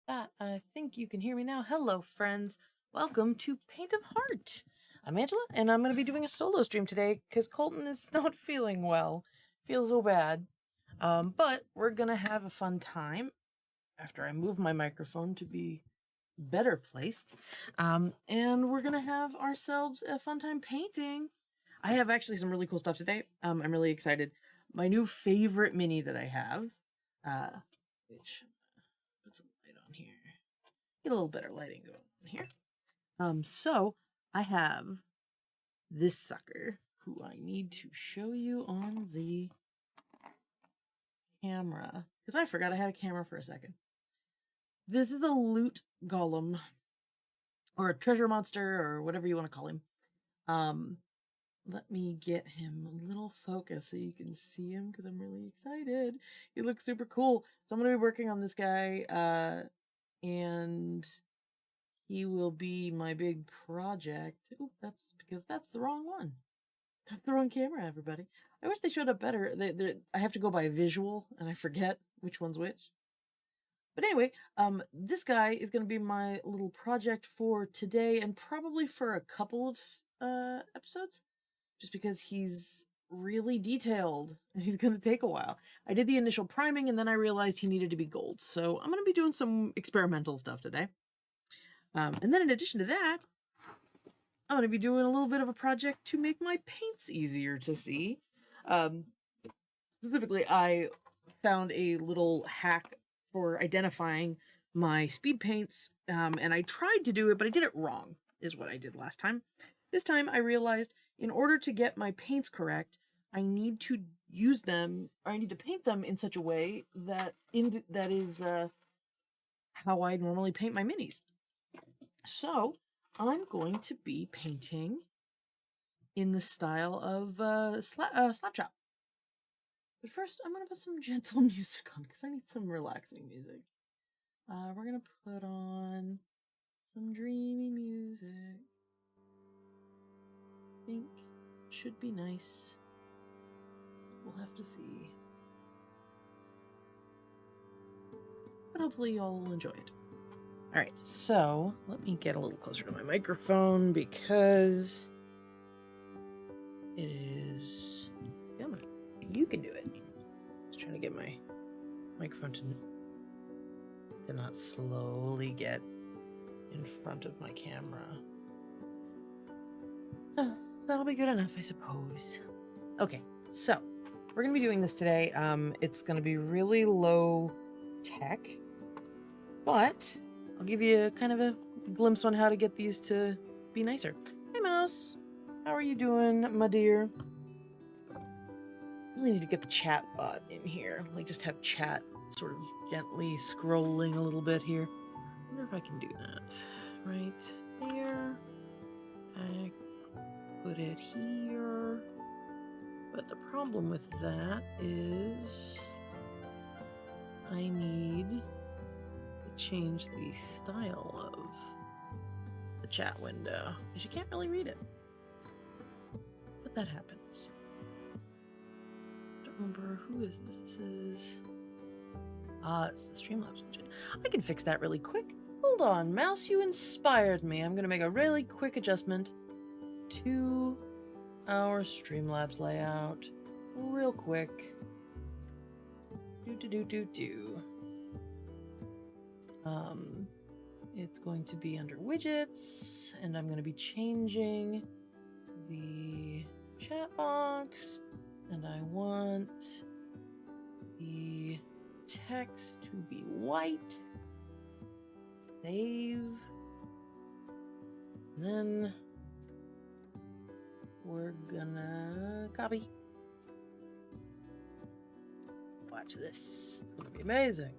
That I think you can hear me now. Hello, friends. Welcome to Paint of Heart. I'm Angela, and I'm going to be doing a solo stream today because Colton is not feeling well. Feels so bad. But we're going to have a fun time after I move my microphone to be better placed. And we're going to have ourselves a fun time painting. I have actually some really cool stuff today. I'm really excited. My new favorite mini that I have, which put some light on here. Get a little better lighting going on here. So I have this sucker who I need to show you on the camera because I forgot I had a camera for a second. This is the loot golem or a treasure monster or whatever you want to call him. Let me get him a little focus so you can see him because I'm really excited. He looks super cool. So I'm going to be working on this guy and he will be my big project. Ooh, that's because that's the wrong one. That's the wrong camera, everybody. I wish they showed up better. I have to go by visual, and I forget which one's which. But anyway, this guy is going to be my little project for today and probably for a couple of episodes, just because he's really detailed and he's going to take a while. I did the initial priming, and then I realized he needed to be gold. So I'm going to be doing some experimental stuff today. And then in addition to that, I'm going to be doing a little bit of a project to make my paints easier to see. Specifically, I found a little hack for identifying my speed paints, and I tried to do it, but I did it wrong, is what I did last time. This time, I realized in order to get my paints correct, I need to use them, or I need to paint them in such a way that is how I normally paint my minis. So I'm going to be painting in the style of Slapshot. But first, I'm going to put some gentle music on because I need some relaxing music. We're going to put on some dreamy music. I think it should be nice. We'll have to see. But hopefully you all will enjoy it. Alright, so let me get a little closer to my microphone because it is... Come on, you can do it. Just trying to get my microphone to not slowly get in front of my camera. That'll be good enough, I suppose. Okay, so we're going to be doing this today. It's going to be really low tech, but I'll give you kind of a glimpse on how to get these to be nicer. Hey, Mouse. How are you doing, my dear? I really need to get the chat bot in here. Like, just have chat sort of gently scrolling a little bit here. I wonder if I can do that. Right there. I put it here. But the problem with that is I need to change the style of the chat window because you can't really read it. But that happens. I don't remember who is this. This is it's the Streamlabs engine. I can fix that really quick. Hold on, Mouse, you inspired me. I'm gonna make a really quick adjustment to our Streamlabs layout real quick. It's going to be under widgets, and I'm going to be changing the chat box, and I want the text to be white. Save. And then we're gonna copy. Watch this. It's gonna be amazing.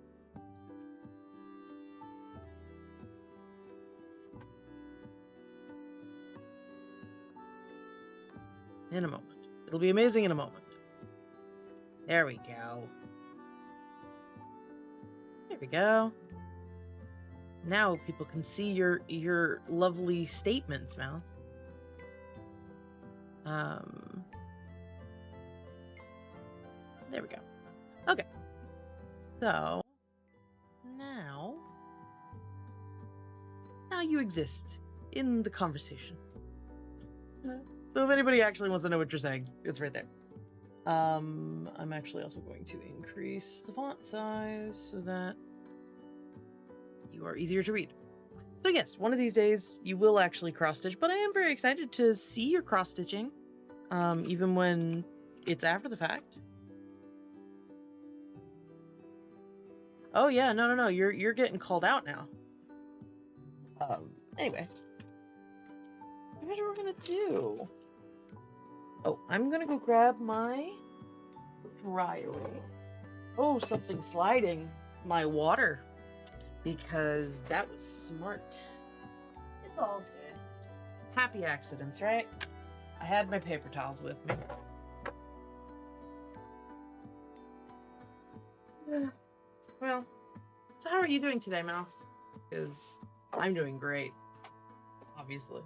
In a moment. It'll be amazing in a moment. There we go. There we go. Now people can see your lovely statements, Mouse. There we go. Okay. So now you exist in the conversation. So if anybody actually wants to know what you're saying, it's right there. I'm actually also going to increase the font size so that you are easier to read. So yes, one of these days you will actually cross-stitch, but I am very excited to see your cross-stitching, even when it's after the fact. Oh yeah, no, you're getting called out now. Anyway. Here's what we're gonna do. Oh, I'm gonna go grab my dryer. Oh, something sliding. My water. Because that was smart. It's all good. Happy accidents, right? I had my paper towels with me. Well, so how are you doing today, Mouse? Because I'm doing great. Obviously.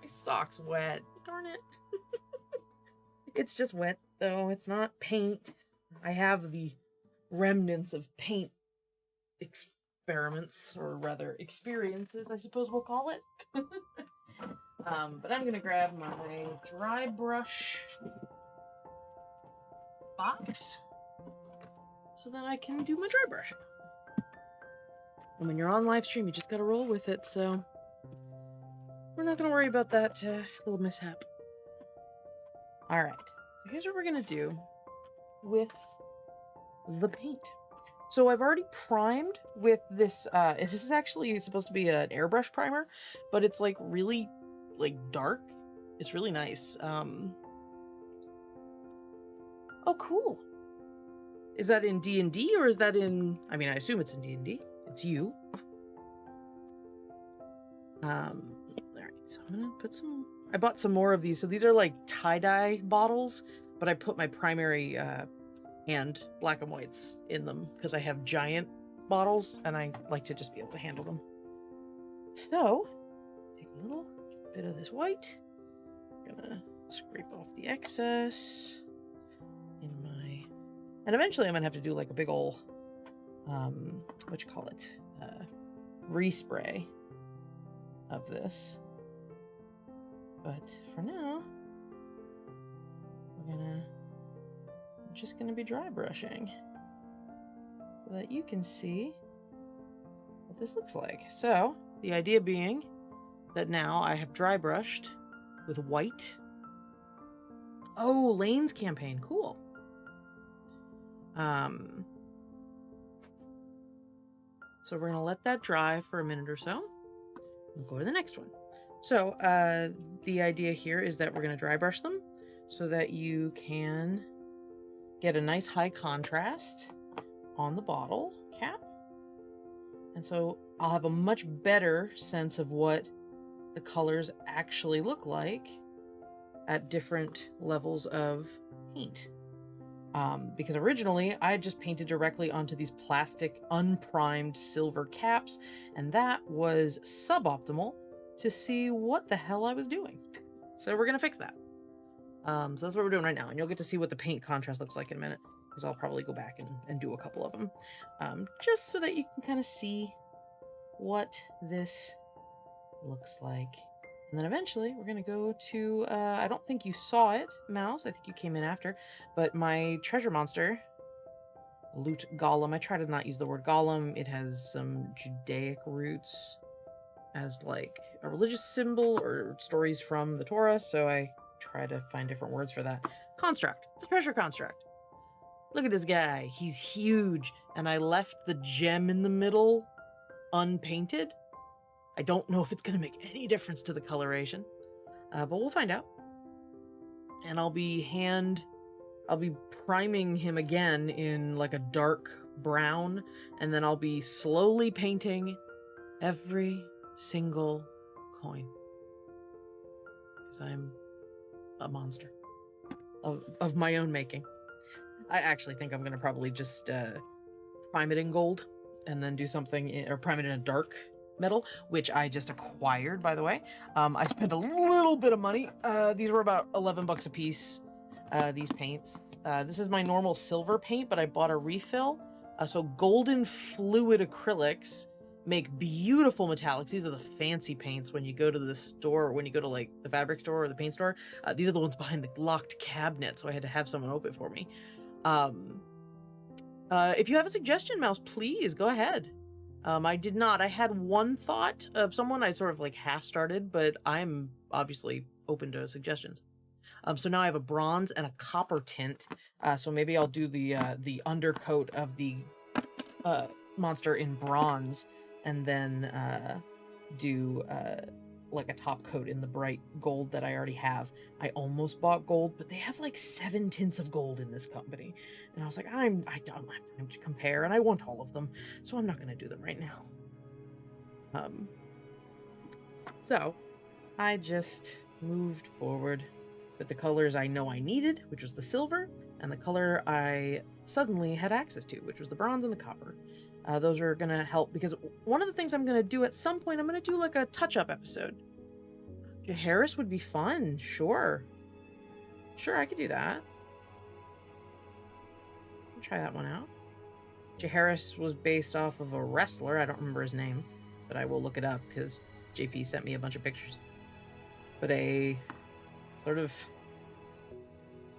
My sock's wet. Darn it. It's just wet, though. It's not paint. I have the remnants of paint experiments, or rather experiences, I suppose we'll call it. But I'm gonna grab my dry brush box so that I can do my dry brush. And when you're on live stream, you just gotta roll with it, so we're not gonna worry about that little mishap. Alright, so here's what we're gonna do with the paint. So I've already primed with this, this is actually supposed to be an airbrush primer, but it's like really like dark. It's really nice. Oh, cool. Is that in D&D or is that in, I mean, I assume it's in D&D. It's you. All right, so I'm gonna put some, I bought some more of these. So these are like tie-dye bottles, but I put my primary, and black and whites in them because I have giant bottles and I like to just be able to handle them. So, take a little bit of this white. I'm gonna scrape off the excess in my, and eventually I'm gonna have to do like a big ol' what you call it, respray of this. But for now, I'm just gonna be dry brushing so that you can see what this looks like. So the idea being that now I have dry brushed with white. Oh, Lane's campaign, cool. So we're gonna let that dry for a minute or so. We'll go to the next one. So the idea here is that we're gonna dry brush them so that you can get a nice high contrast on the bottle cap. And so I'll have a much better sense of what the colors actually look like at different levels of paint. Because originally I just painted directly onto these plastic unprimed silver caps, and that was suboptimal to see what the hell I was doing. So we're gonna fix that. So that's what we're doing right now, and you'll get to see what the paint contrast looks like in a minute, because I'll probably go back and do a couple of them, just so that you can kind of see what this looks like. And then eventually we're going to go to, I don't think you saw it, Mouse, I think you came in after, but my treasure monster, loot golem, I try to not use the word golem, it has some Judaic roots as like a religious symbol or stories from the Torah, so I try to find different words for that. Construct. It's a treasure construct. Look at this guy. He's huge. And I left the gem in the middle unpainted. I don't know if it's going to make any difference to the coloration, but we'll find out. And I'll be priming him again in like a dark brown, and then I'll be slowly painting every single coin. Because I'm a monster of my own making. I actually think I'm going to probably just prime it in gold and then do something, or prime it in a dark metal, which I just acquired, by the way. I spent a little bit of money. These were about 11 bucks a piece, these paints. This is my normal silver paint, but I bought a refill. So golden fluid acrylics make beautiful metallics. These are the fancy paints when you go to the store, when you go to like the fabric store or the paint store. These are the ones behind the locked cabinet, so I had to have someone open it for me. If you have a suggestion, Mouse, please go ahead. I did not. I had one thought of someone I sort of like half started, but I'm obviously open to suggestions. So now I have a bronze and a copper tint. So maybe I'll do the undercoat of the monster in bronze, and then do like a top coat in the bright gold that I already have. I almost bought gold, but they have like 7 tints of gold in this company, and I was like, I don't have time to compare, and I want all of them, so I'm not going to do them right now. So I just moved forward with the colors I know I needed, which was the silver, and the color I suddenly had access to, which was the bronze and the copper. Those are going to help, because one of the things I'm going to do at some point, I'm going to do like a touch-up episode. Jaehaerys would be fun. Sure, I could do that. I'll try that one out. Jaehaerys was based off of a wrestler. I don't remember his name, but I will look it up because JP sent me a bunch of pictures. But a sort of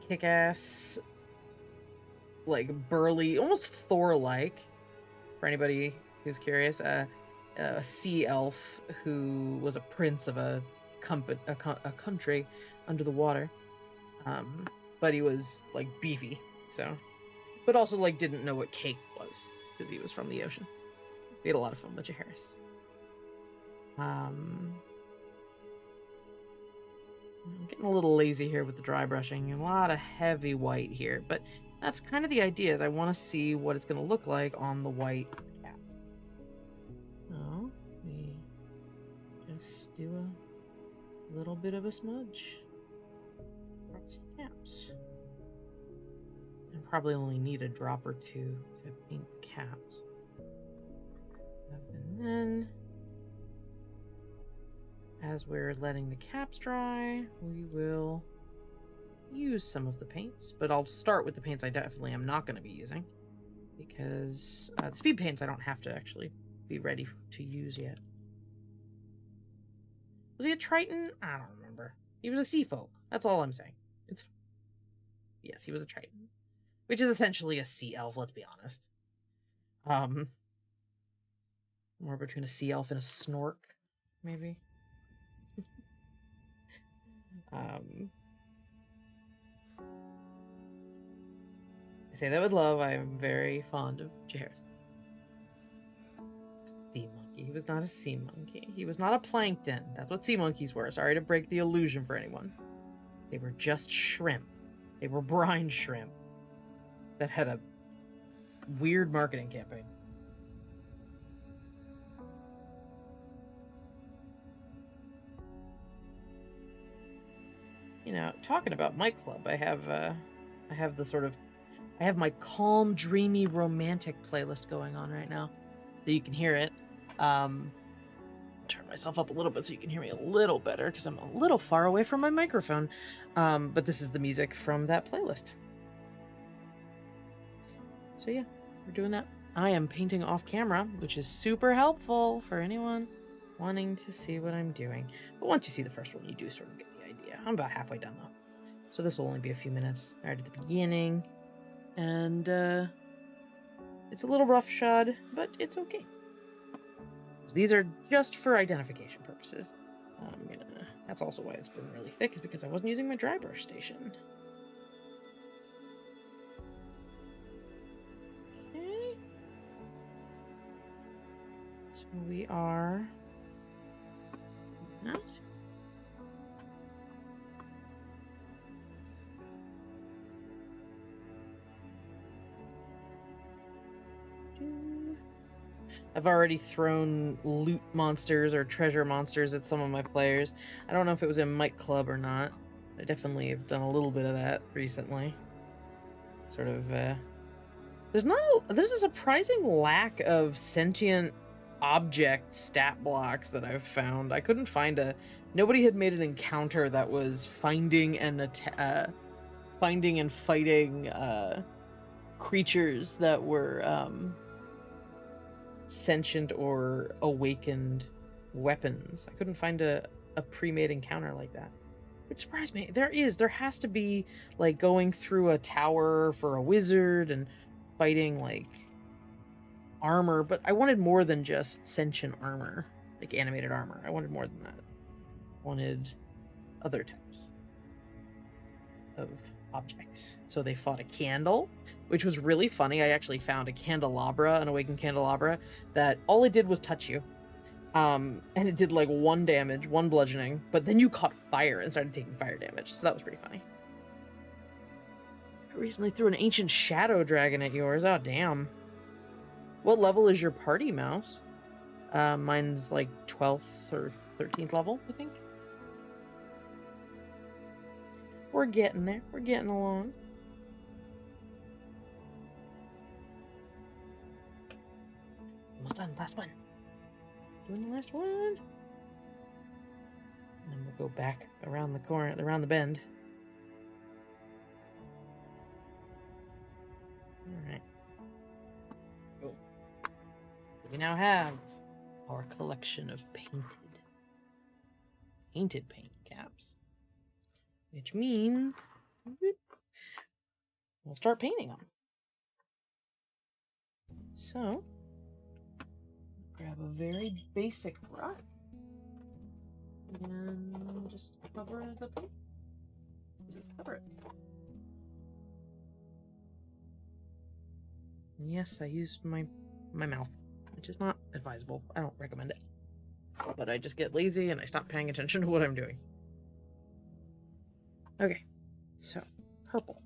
kick-ass, like burly, almost Thor-like, for anybody who's curious, a sea elf who was a prince of a country under the water, but he was like beefy, so, but also like didn't know what cake was because he was from the ocean. We had a lot of fun with Jaehaerys. I'm getting a little lazy here with the dry brushing. A lot of heavy white here, but that's kind of the idea, is I want to see what it's going to look like on the white cap. So we just do a little bit of a smudge across the caps. And probably only need a drop or two to paint the caps. And then, as we're letting the caps dry, we will use some of the paints, but I'll start with the paints I definitely am not going to be using, because the speed paints I don't have to actually be ready to use yet. Was he a Triton? I don't remember. He was a sea folk. That's all I'm saying. Yes, he was a Triton, which is essentially a sea elf, let's be honest. More between a sea elf and a snork, maybe. I say that with love. I am very fond of Jaehaerys. Sea monkey. He was not a sea monkey. He was not a plankton. That's what sea monkeys were. Sorry to break the illusion for anyone. They were just shrimp. They were brine shrimp that had a weird marketing campaign. You know, talking about my club, I have my calm, dreamy, romantic playlist going on right now, so you can hear it. Turn myself up a little bit so you can hear me a little better, because I'm a little far away from my microphone. But this is the music from that playlist. So yeah, we're doing that. I am painting off camera, which is super helpful for anyone wanting to see what I'm doing. But once you see the first one, you do sort of get the idea. I'm about halfway done though, so this will only be a few minutes right at the beginning. And it's a little roughshod, but it's okay. So these are just for identification purposes. That's also why it's been really thick, is because I wasn't using my dry brush station. Okay. So we are... Not. I've already thrown loot monsters or treasure monsters at some of my players. I don't know if it was in Might Club or not. I definitely have done a little bit of that recently. Sort of, there's a surprising lack of sentient object stat blocks that I've found. I couldn't find nobody had made an encounter that was finding and fighting creatures that were, sentient or awakened weapons. I couldn't find a pre-made encounter like that. Which surprised me. There has to be, like, going through a tower for a wizard and fighting, like, armor, but I wanted more than just sentient armor, like animated armor. I wanted more than that. I wanted other types of objects. So they fought a candle, which was really funny. I actually found a candelabra, an awakened candelabra, that all it did was touch you. And it did like 1 damage, 1 bludgeoning, but then you caught fire and started taking fire damage, so that was pretty funny. I recently threw an ancient shadow dragon at yours. Oh, damn. What level is your party, Mouse? Mine's like 12th or 13th level, I think. We're getting there. We're getting along. Almost done. Last one. Doing the last one. And then we'll go back around the corner, around the bend. Alright. Cool. We now have our collection of painted paint caps. Which means we'll start painting them. So, grab a very basic brush and just cover the paint. Cover it. And yes, I used my mouth, which is not advisable. I don't recommend it. But I just get lazy and I stop paying attention to what I'm doing. Okay, so purple.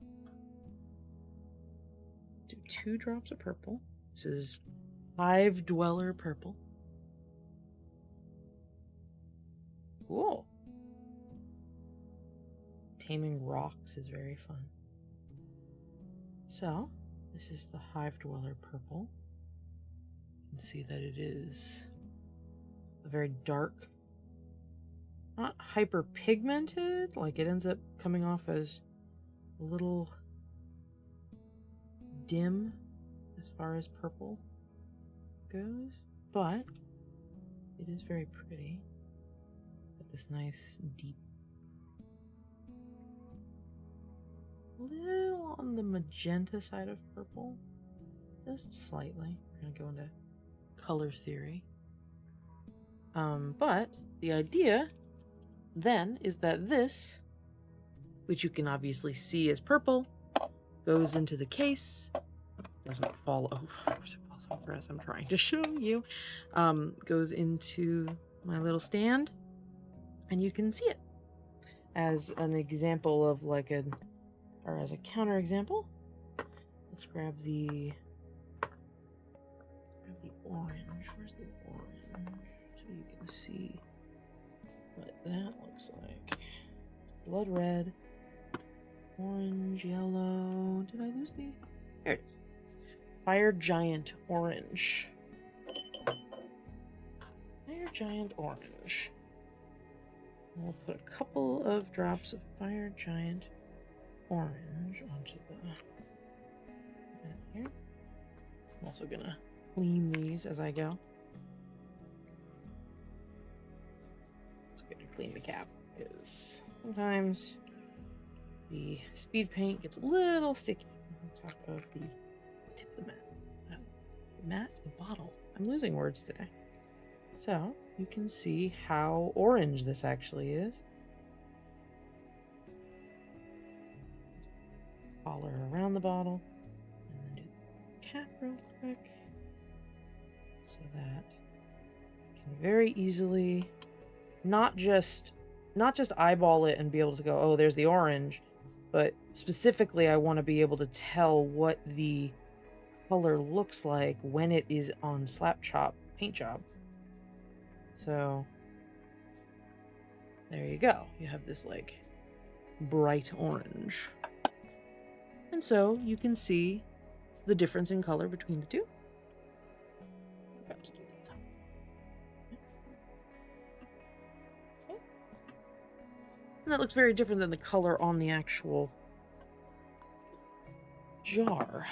Do 2 drops of purple. This is Hive Dweller purple. Cool. Taming rocks is very fun. So, this is the Hive Dweller purple. You can see that it is a very dark, not hyper pigmented, like it ends up coming off as a little dim as far as purple goes, but it is very pretty. Got this nice deep, little on the magenta side of purple, just slightly. We're gonna go into color theory. But the idea then is that this, which you can obviously see as purple, goes into the case. Doesn't fall over. Of course it falls over as I'm trying to show you. Goes into my little stand, and you can see it as an example of like or as a counter example. Let's grab the orange. Where's the orange? So you can see what that looks like. Blood red, orange, yellow. Did I lose the? There it is. Fire Giant Orange. Fire Giant Orange. And we'll put a couple of drops of Fire Giant Orange onto here. I'm also gonna clean these as I go. It's good to clean the cap because sometimes the speed paint gets a little sticky on top of the tip of the mat. The bottle. I'm losing words today. So you can see how orange this actually is. Collar around the bottle, and then do the cap real quick, so that I can very easily not just eyeball it and be able to go, oh, there's the orange, but specifically I want to be able to tell what the color looks like when it is on slap chop paint job. So there you go. You have this like bright orange. And so you can see the difference in color between the two. About to do that. Okay. And that looks very different than the color on the actual jar.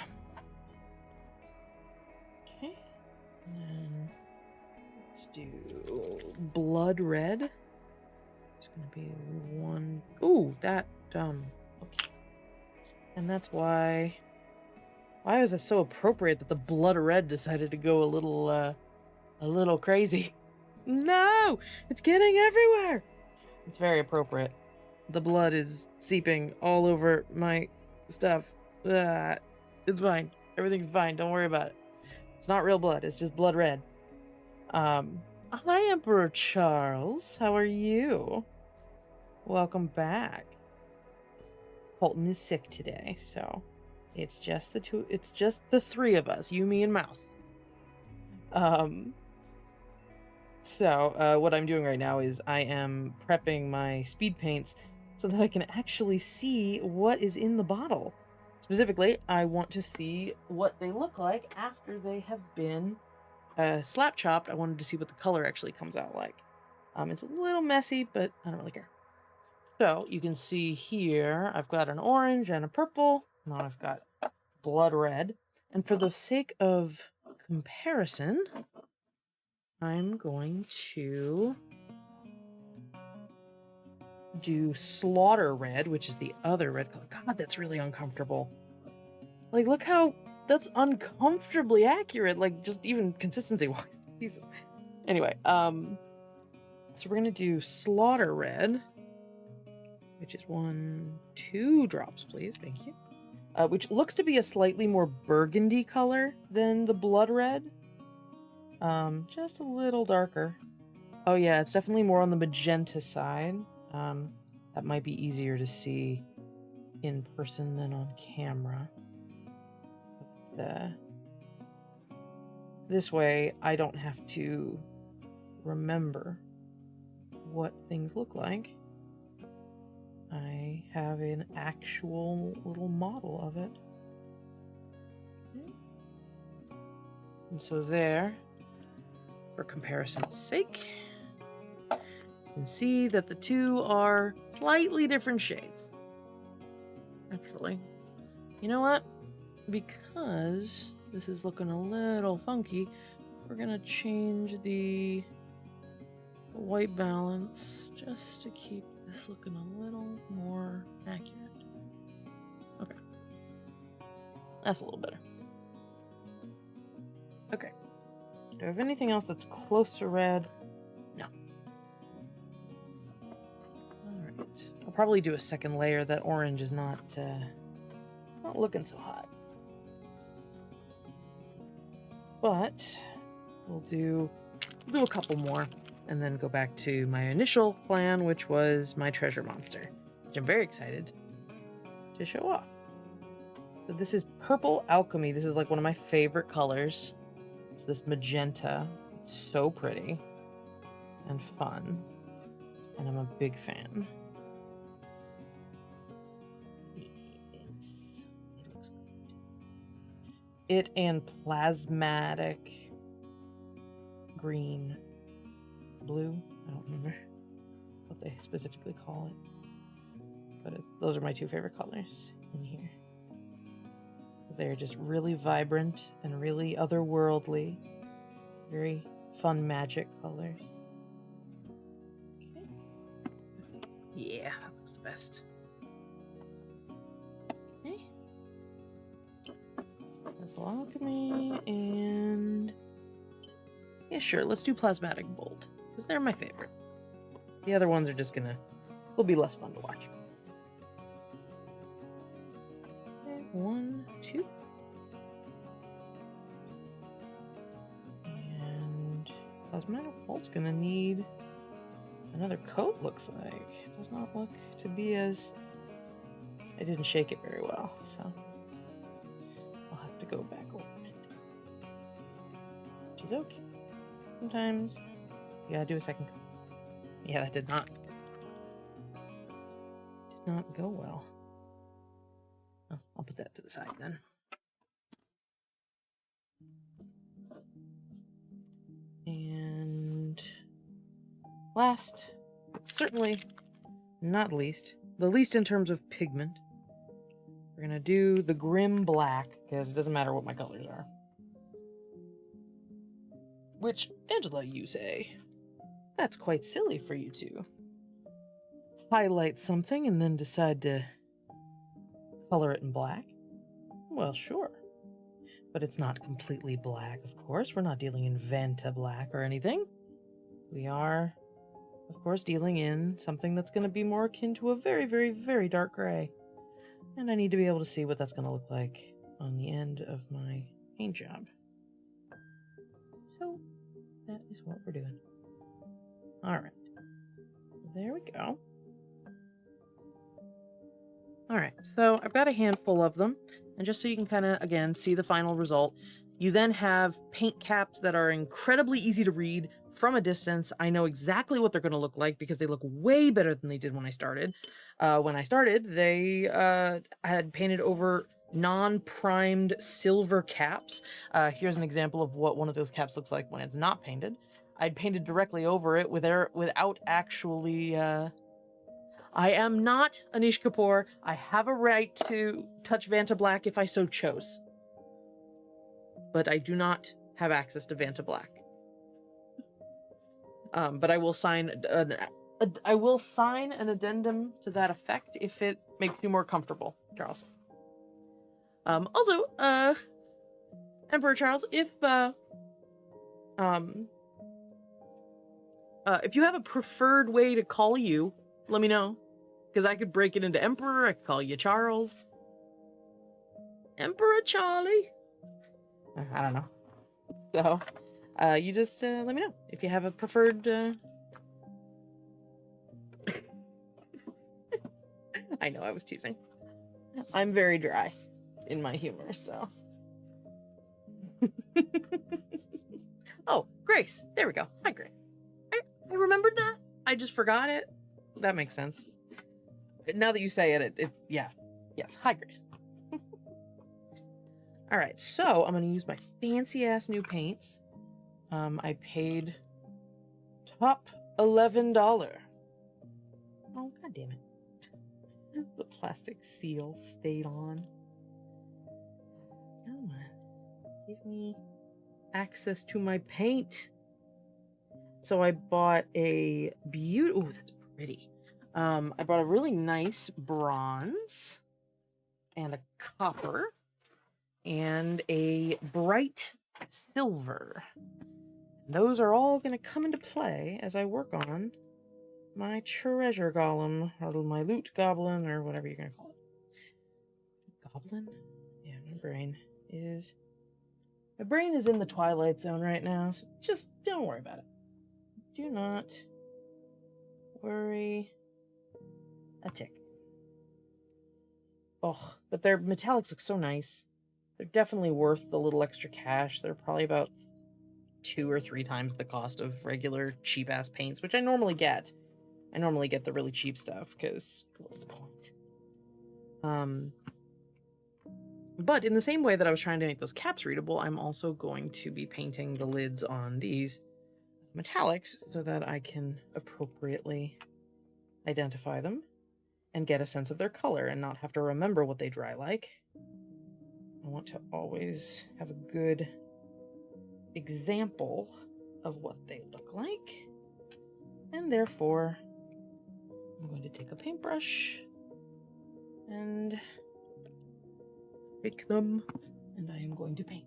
Okay. And let's do blood red. It's gonna be one. Ooh, that okay. And that's why was it so appropriate that the blood red decided to go a little crazy? No, it's getting everywhere. It's very appropriate. The blood is seeping all over my stuff. It's fine. Everything's fine. Don't worry about it. It's not real blood. It's just blood red. Hi, Emperor Charles. How are you? Welcome back. Colton is sick today, so it's just the three of us, you, me, and Mouse. So what I'm doing right now is I am prepping my speed paints so that I can actually see what is in the bottle. Specifically, I want to see what they look like after they have been slap chopped. I wanted to see what the color actually comes out like. It's a little messy, but I don't really care. So you can see here, I've got an orange and a purple. Now I've got blood red. And for the sake of comparison, I'm going to do slaughter red, which is the other red color. God, that's really uncomfortable. Like, look how that's uncomfortably accurate. Like, just even consistency-wise. Jesus. Anyway, so we're gonna do slaughter red, which is 2 drops, please. Thank you. Which looks to be a slightly more burgundy color than the blood red. Just a little darker. Oh yeah, it's definitely more on the magenta side. That might be easier to see in person than on camera. But, this way, I don't have to remember what things look like. I have an actual little model of it. And so there, for comparison's sake, you can see that the two are slightly different shades. Actually, you know what? Because this is looking a little funky, we're gonna change the white balance just to keep this looking a little more accurate. Okay. That's a little better. Okay. Do I have anything else that's close to red? No. Alright. I'll probably do a second layer. That orange is not looking so hot. But we'll do a couple more and then go back to my initial plan, which was my treasure monster, which I'm very excited to show off. So this is Purple Alchemy. This is like one of my favorite colors. It's this magenta. It's so pretty and fun, and I'm a big fan. Yes, it looks good. It and plasmatic green. Blue, I don't remember what they specifically call it, but those are my 2 favorite colors in here. They're just really vibrant and really otherworldly, very fun magic colors. Okay. Yeah, that looks the best. Okay. Purple Alchemy and yeah, sure, let's do Plasmatic Bolt. Because they're my favorite. The other ones are just will be less fun to watch. Okay, 1, 2. And Plasmatic Bolt's gonna need another coat, looks like. It does not look to be as... I didn't shake it very well, so I'll have to go back over it. Which is okay. Sometimes you gotta do a second coat. Yeah, that did not go well. Oh, I'll put that to the side then. And last, but certainly not least, the least in terms of pigment, we're gonna do the Grim Black, because it doesn't matter what my colors are. Which, Angela, you say, that's quite silly for you to highlight something and then decide to color it in black. Well, sure. But it's not completely black, of course. We're not dealing in Vanta black or anything. We are, of course, dealing in something that's going to be more akin to a very, very, very dark gray. And I need to be able to see what that's going to look like on the end of my paint job. So that is what we're doing. All right. There we go. All right, so I've got a handful of them. And just so you can kind of, again, see the final result, you then have paint caps that are incredibly easy to read from a distance. I know exactly what they're going to look like because they look way better than they did when I started. They had painted over non-primed silver caps. Here's an example of what one of those caps looks like when it's not painted. I'd painted directly over it without actually... I am not Anish Kapoor. I have a right to touch Vanta Black if I so chose. But I do not have access to Vanta Black. But I will sign an addendum to that effect if it makes you more comfortable, Charles. Also, Emperor Charles, if you have a preferred way to call you, let me know. Because I could break it into Emperor, I could call you Charles. Emperor Charlie? I don't know. So, you just let me know if you have a preferred... I know, I was teasing. I'm very dry in my humor, so... Oh, Grace. There we go. Hi, Grace. I remembered that. I just forgot it. That makes sense. Now that you say it, yeah. Yes. Hi, Grace. All right. So I'm going to use my fancy ass new paints. I paid top $11. Oh, God damn it. The plastic seal stayed on. Come on. Give me access to my paint. So I bought a beautiful... Ooh, that's pretty. I bought a really nice bronze and a copper and a bright silver. Those are all going to come into play as I work on my treasure golem, or my loot goblin, or whatever you're going to call it. Goblin? Yeah, my brain is in the Twilight Zone right now, so just don't worry about it. Do not worry a tick. Oh, but their metallics look so nice. They're definitely worth the little extra cash. They're probably about 2 or 3 times the cost of regular cheap-ass paints, which I normally get. I normally get the really cheap stuff, because what's the point? But in the same way that I was trying to make those caps readable, I'm also going to be painting the lids on these metallics so that I can appropriately identify them and get a sense of their color and not have to remember what they dry like. I want to always have a good example of what they look like. And therefore, I'm going to take a paintbrush and pick them, and I am going to paint.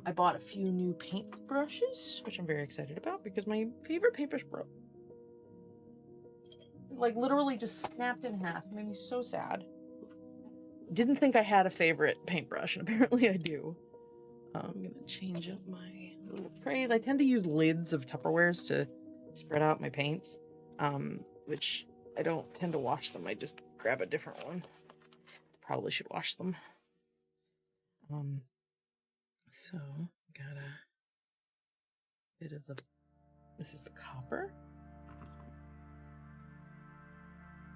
I bought a few new paint brushes, which I'm very excited about because my favorite paintbrush broke. Like, literally just snapped in half. It made me so sad. Didn't think I had a favorite paintbrush, and apparently I do. I'm gonna change up my little trays. I tend to use lids of Tupperwares to spread out my paints, which I don't tend to wash them. I just grab a different one. Probably should wash them. So, got a bit of the... This is the copper.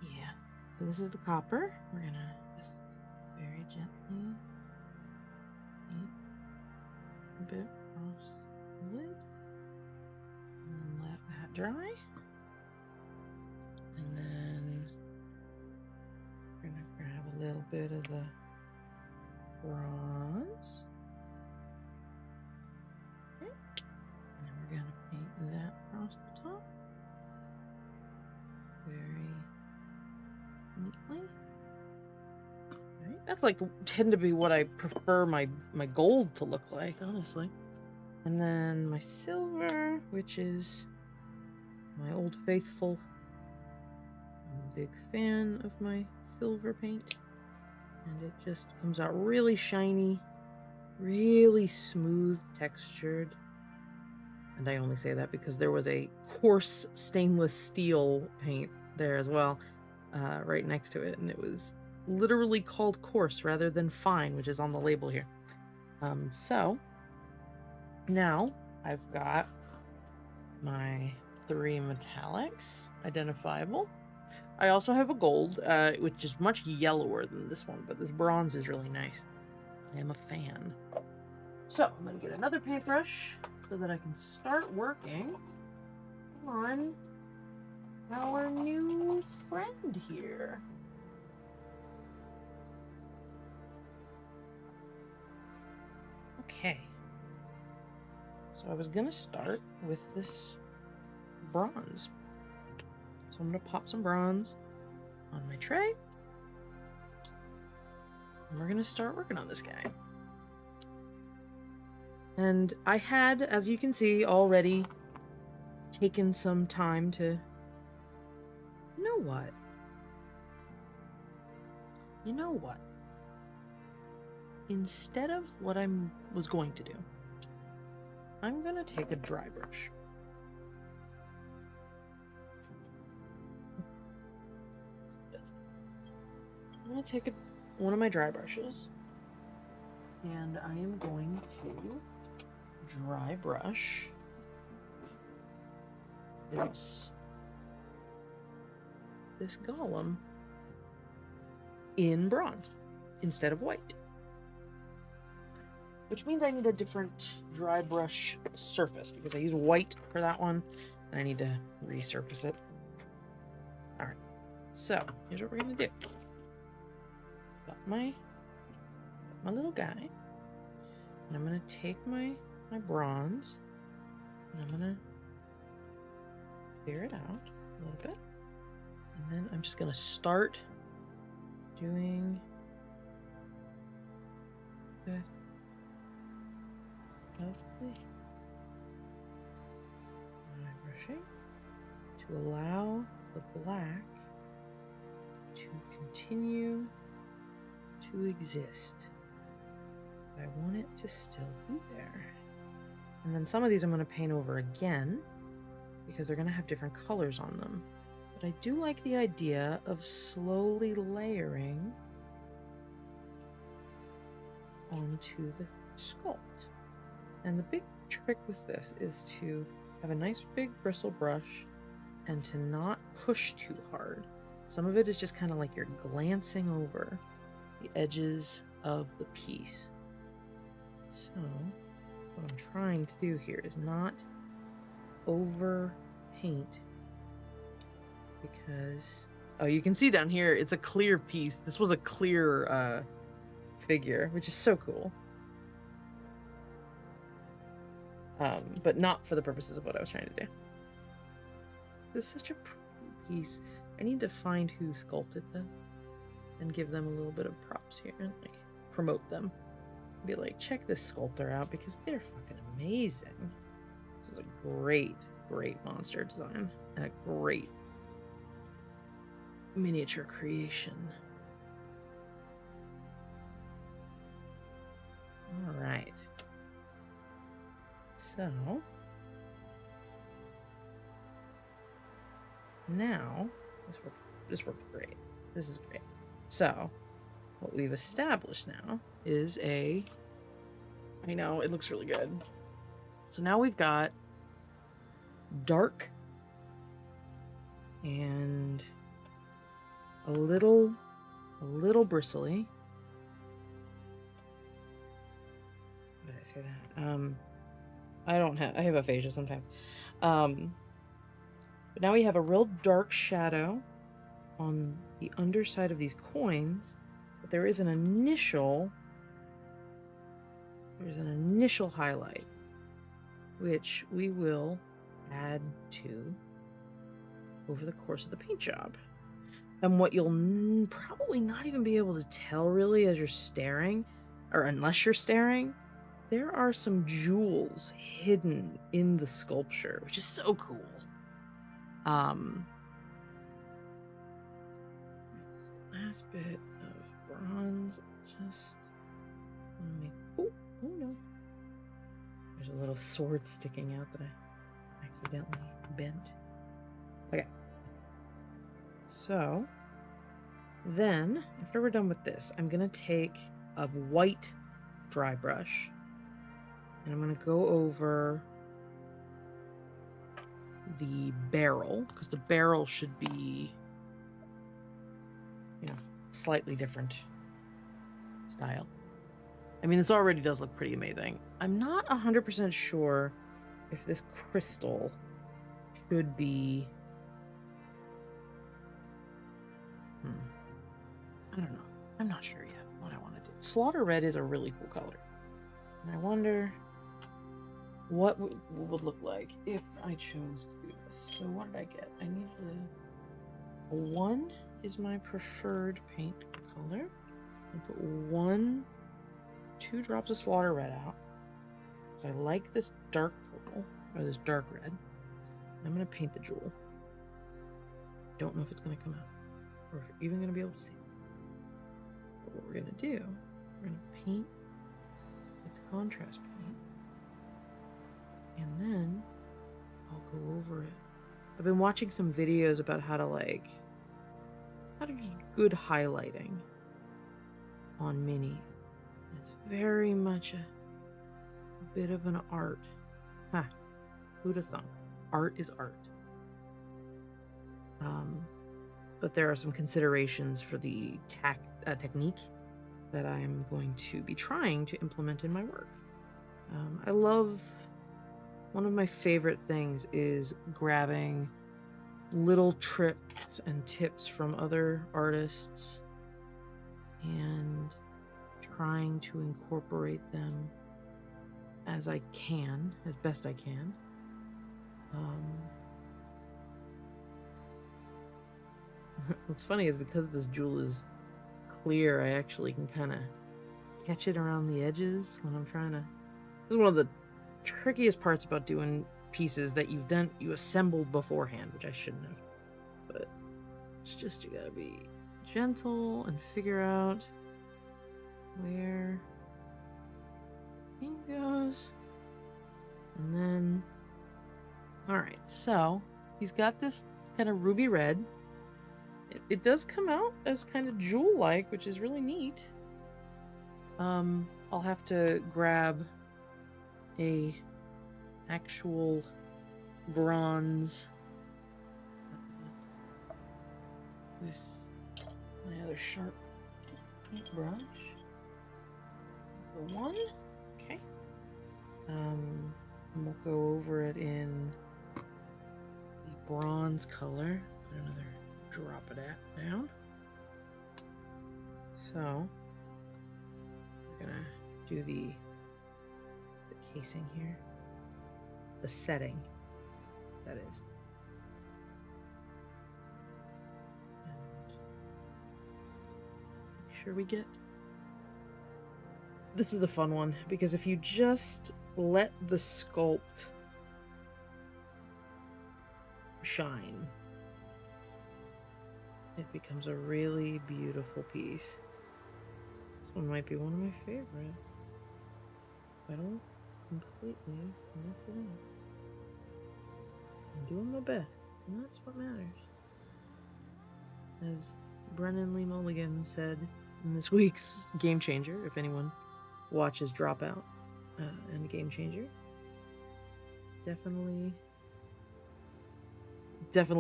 Yeah, so this is the copper. We're gonna just very gently paint a bit across the lid. And then let that dry. And then we're gonna grab a little bit of the bronze. Okay. And then neatly. Right. That's like tend to be what I prefer my gold to look like, honestly. And then my silver, which is my old faithful. I'm a big fan of my silver paint. And it just comes out really shiny, really smooth textured. And I only say that because there was a coarse stainless steel paint there as well, right next to it. And it was literally called coarse rather than fine, which is on the label here. So now I've got my 3 metallics identifiable. I also have a gold, which is much yellower than this one, but this bronze is really nice. I am a fan. So I'm going to get another paintbrush so that I can start working on our new friend here. Okay. So I was going to start with this bronze. So I'm going to pop some bronze on my tray. And we're going to start working on this guy. And I had, as you can see, already taken some time to... You know what? You know what? Instead of what I was going to do, I'm going to take a dry brush. I'm going to take one of my dry brushes, and I am going to dry brush this golem in bronze instead of white. Which means I need a different dry brush surface because I use white for that one, and I need to resurface it. Alright, so here's what we're going to do. Got my little guy, and I'm going to take my bronze, and I'm going to clear it out a little bit, and then I'm just going to start doing good. Lovely dry brushing to allow the black to continue to exist. I want it to still be there. And then some of these I'm going to paint over again because they're going to have different colors on them. But I do like the idea of slowly layering onto the sculpt. And the big trick with this is to have a nice big bristle brush and to not push too hard. Some of it is just kind of like you're glancing over the edges of the piece. So what I'm trying to do here is not over paint because, oh, you can see down here, it's a clear piece. This was a clear figure, which is so cool. But not for the purposes of what I was trying to do. This is such a pretty piece. I need to find who sculpted this and give them a little bit of props here and like promote them. Be like, check this sculptor out because they're fucking amazing. This was a great, great monster design and a great miniature creation. All right. So now this worked great. This is great. So what we've established now is I know it looks really good. So now we've got dark and a little bristly. Why did I say that? I have aphasia sometimes. But now we have a real dark shadow on the underside of these coins, but there is an initial highlight, which we will add to over the course of the paint job. And what you'll probably not even be able to tell really as you're staring, or unless you're staring, there are some jewels hidden in the sculpture, which is so cool. This last bit of bronze, just make. Oh no! There's a little sword sticking out that I accidentally bent. Okay. So then, after we're done with this, I'm gonna take a white dry brush and I'm gonna go over the barrel, because the barrel should be, slightly different style. I mean, this already does look pretty amazing. I'm not 100% sure if this crystal should be... I don't know. I'm not sure yet what I want to do. Slaughter Red is a really cool color. And I wonder what would look like if I chose to do this. So what did I get? I needed a 1 is my preferred paint color. I put 2 drops of Slaughter Red out. Because I like this dark purple, or this dark red. I'm going to paint the jewel. Don't know if it's going to come out, or if you're even going to be able to see it. But what we're going to do, we're going to paint its contrast paint. And then I'll go over it. I've been watching some videos about how to do good highlighting on Mini. It's very much a bit of an art. Who'd have thunk? Art is art. But there are some considerations for the technique that I'm going to be trying to implement in my work. I love... One of my favorite things is grabbing little tricks and tips from other artists and trying to incorporate them as I can, as best I can. What's funny is because this jewel is clear, I actually can kind of catch it around the edges when I'm trying to... This is one of the trickiest parts about doing pieces that you assembled beforehand, which I shouldn't have. But it's just, you gotta be gentle and figure out where paint goes. And then, alright, so he's got this kind of ruby red. It does come out as kind of jewel-like, which is really neat. I'll have to grab a actual bronze with my other sharp paintbrush. So 1, okay. And we'll go over it in the bronze color. Put another drop of that down. So we're gonna do the casing here. The setting, that is. And make sure we get... This is the fun one, because if you just let the sculpt shine, it becomes a really beautiful piece. This one might be one of my favorites. I don't completely mess it up. I'm doing my best, and that's what matters. As Brennan Lee Mulligan said in this week's Game Changer, if anyone watches Dropout and Game Changer, definitely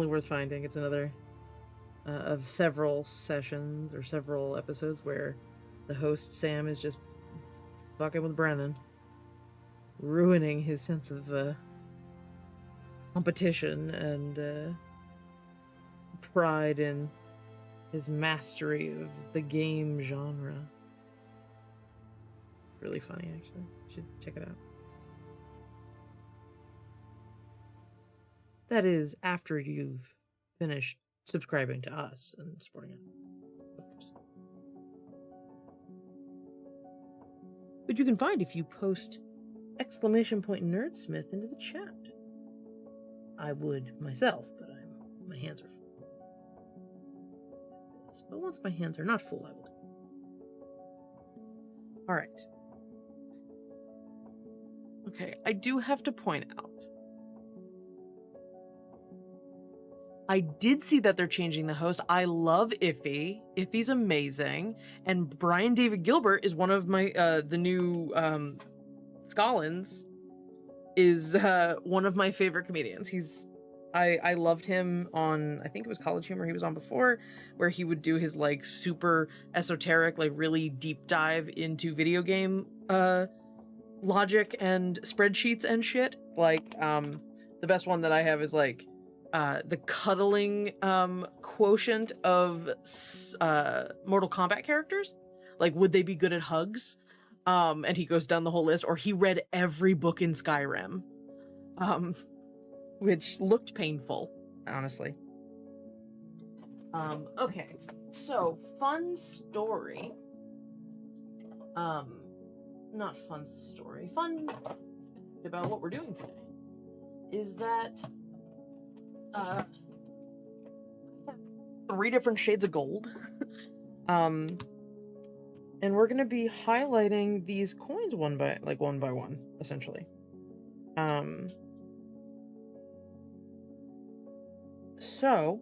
worth finding. It's another of several sessions or several episodes where the host Sam is just fucking with Brennan, ruining his sense of competition and pride in his mastery of the game genre. Really funny, actually. You should check it out. That is after you've finished subscribing to us and supporting it. But you can find if you post !Nerdsmith into the chat. I would myself, but my hands are full. But once my hands are not full, I will. All right. Okay, I do have to point out. I did see that they're changing the host. I love Iffy. Iffy's amazing. And Brian David Gilbert is one of my, the new, Scollins is, one of my favorite comedians. I loved him on, I think it was College Humor he was on before, where he would do his, like, super esoteric, like, really deep dive into video game, logic and spreadsheets and shit. Like, the best one that I have is, like, the cuddling quotient of Mortal Kombat characters. Like, would they be good at hugs? And he goes down the whole list. Or he read every book in Skyrim, which looked painful, honestly. Okay, so fun story. Not fun story. Fun about what we're doing today is that 3 different shades of gold. And we're gonna be highlighting these coins one by one, essentially. So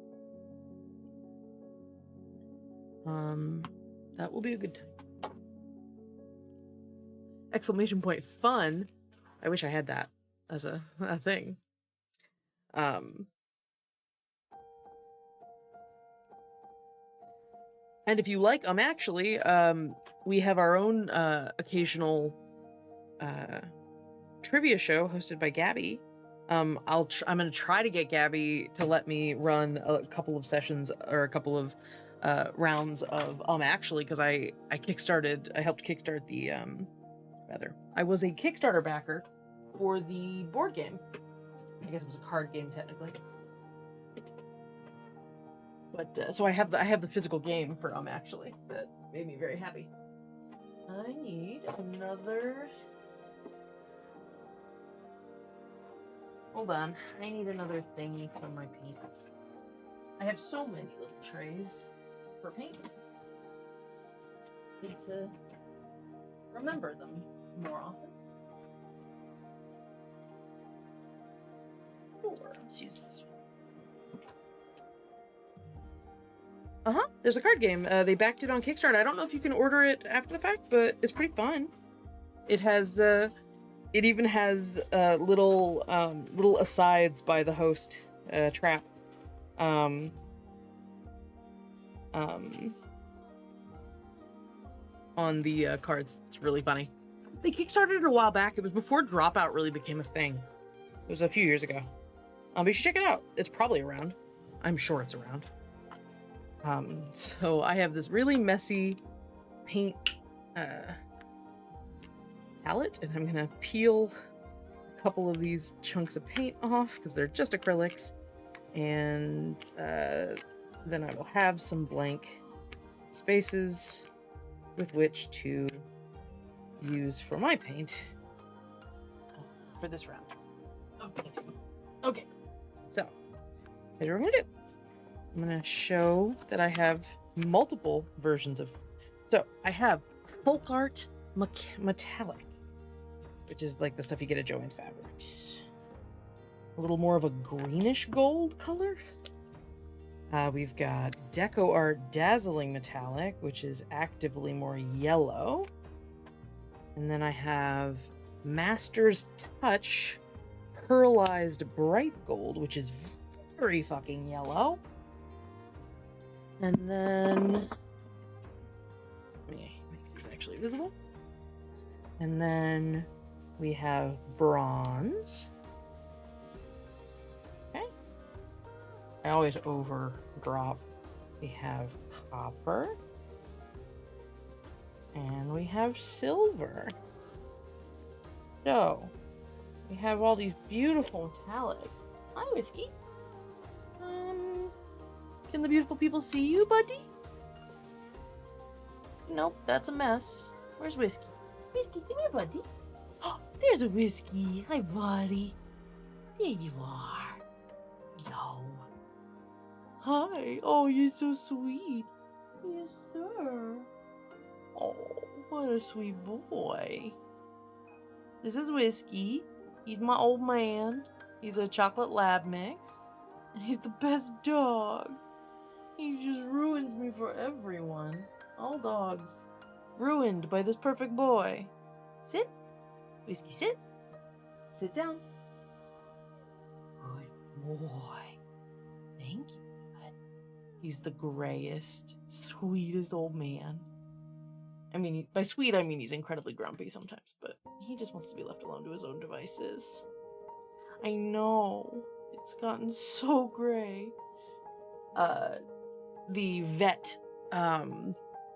that will be a good time. !Fun. I wish I had that as a thing. And if you like actually, we have our own occasional trivia show hosted by Gabby. I'm gonna try to get Gabby to let me run a couple of sessions or a couple of rounds of actually, because I helped kickstart the I was a Kickstarter backer for the board game. I guess it was a card game technically. But so I have the physical game for actually. That made me very happy. I need another. Hold on, I need another thing for my paints. I have so many little trays for paint. Need to remember them more often. Or let's use this one. There's a card game. They backed it on Kickstarter. I don't know if you can order it after the fact, but it's pretty fun. It has it even has little asides by the host Trap. On the cards. It's really funny. They kickstarted it a while back. It was before Dropout really became a thing. It was a few years ago. But you should check it out. It's probably around. I'm sure it's around. So I have this really messy paint palette, and I'm gonna peel a couple of these chunks of paint off because they're just acrylics, and then I will have some blank spaces with which to use for my paint for this round of painting. Okay, so here's what we're gonna do. I'm gonna show that I have multiple versions of. So I have folk art metallic, which is like the stuff you get at Joann's Fabrics. A little more of a greenish gold color. We've got Deco Art Dazzling Metallic, which is actively more yellow. And then I have Master's Touch Pearlized Bright Gold, which is very fucking yellow. And then, let me make these actually visible. And then we have bronze. Okay. I always over drop. We have copper. And we have silver. So, we have all these beautiful metallics. Hi, Whiskey. Can the beautiful people see you, buddy? Nope, that's a mess. Where's Whiskey? Whiskey, come here, buddy. Oh, there's a Whiskey. Hi, buddy. There you are. Yo. Hi. Oh, you're so sweet. Yes, sir. Oh, what a sweet boy. This is Whiskey. He's my old man. He's a chocolate lab mix. And he's the best dog. He just ruins me for everyone. All dogs. Ruined by this perfect boy. Sit. Whiskey, sit. Sit down. Good boy. Thank you, bud. He's the grayest, sweetest old man. I mean, by sweet, I mean he's incredibly grumpy sometimes, but he just wants to be left alone to his own devices. I know. It's gotten so gray. The vet,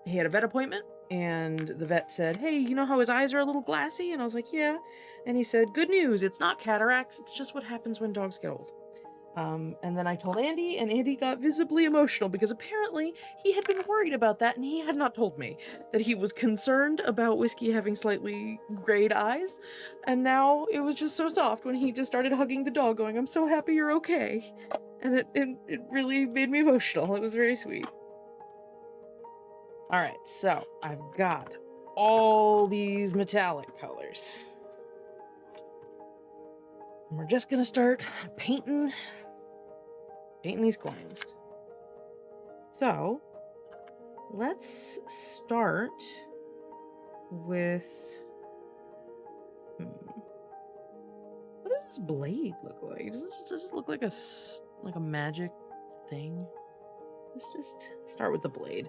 he had a vet appointment, and the vet said, hey, you know how his eyes are a little glassy? And I was like, yeah. And he said, good news, it's not cataracts, it's just what happens when dogs get old. And then I told Andy, and Andy got visibly emotional because apparently he had been worried about that, and he had not told me that he was concerned about Whiskey having slightly grayed eyes. And now it was just so soft when he just started hugging the dog, going, I'm so happy you're okay. And it really made me emotional. It was very sweet. All right, so I've got all these metallic colors. And we're just gonna start painting these coins. So let's start with what does this blade look like? Does it look like a magic thing? Let's just start with the blade.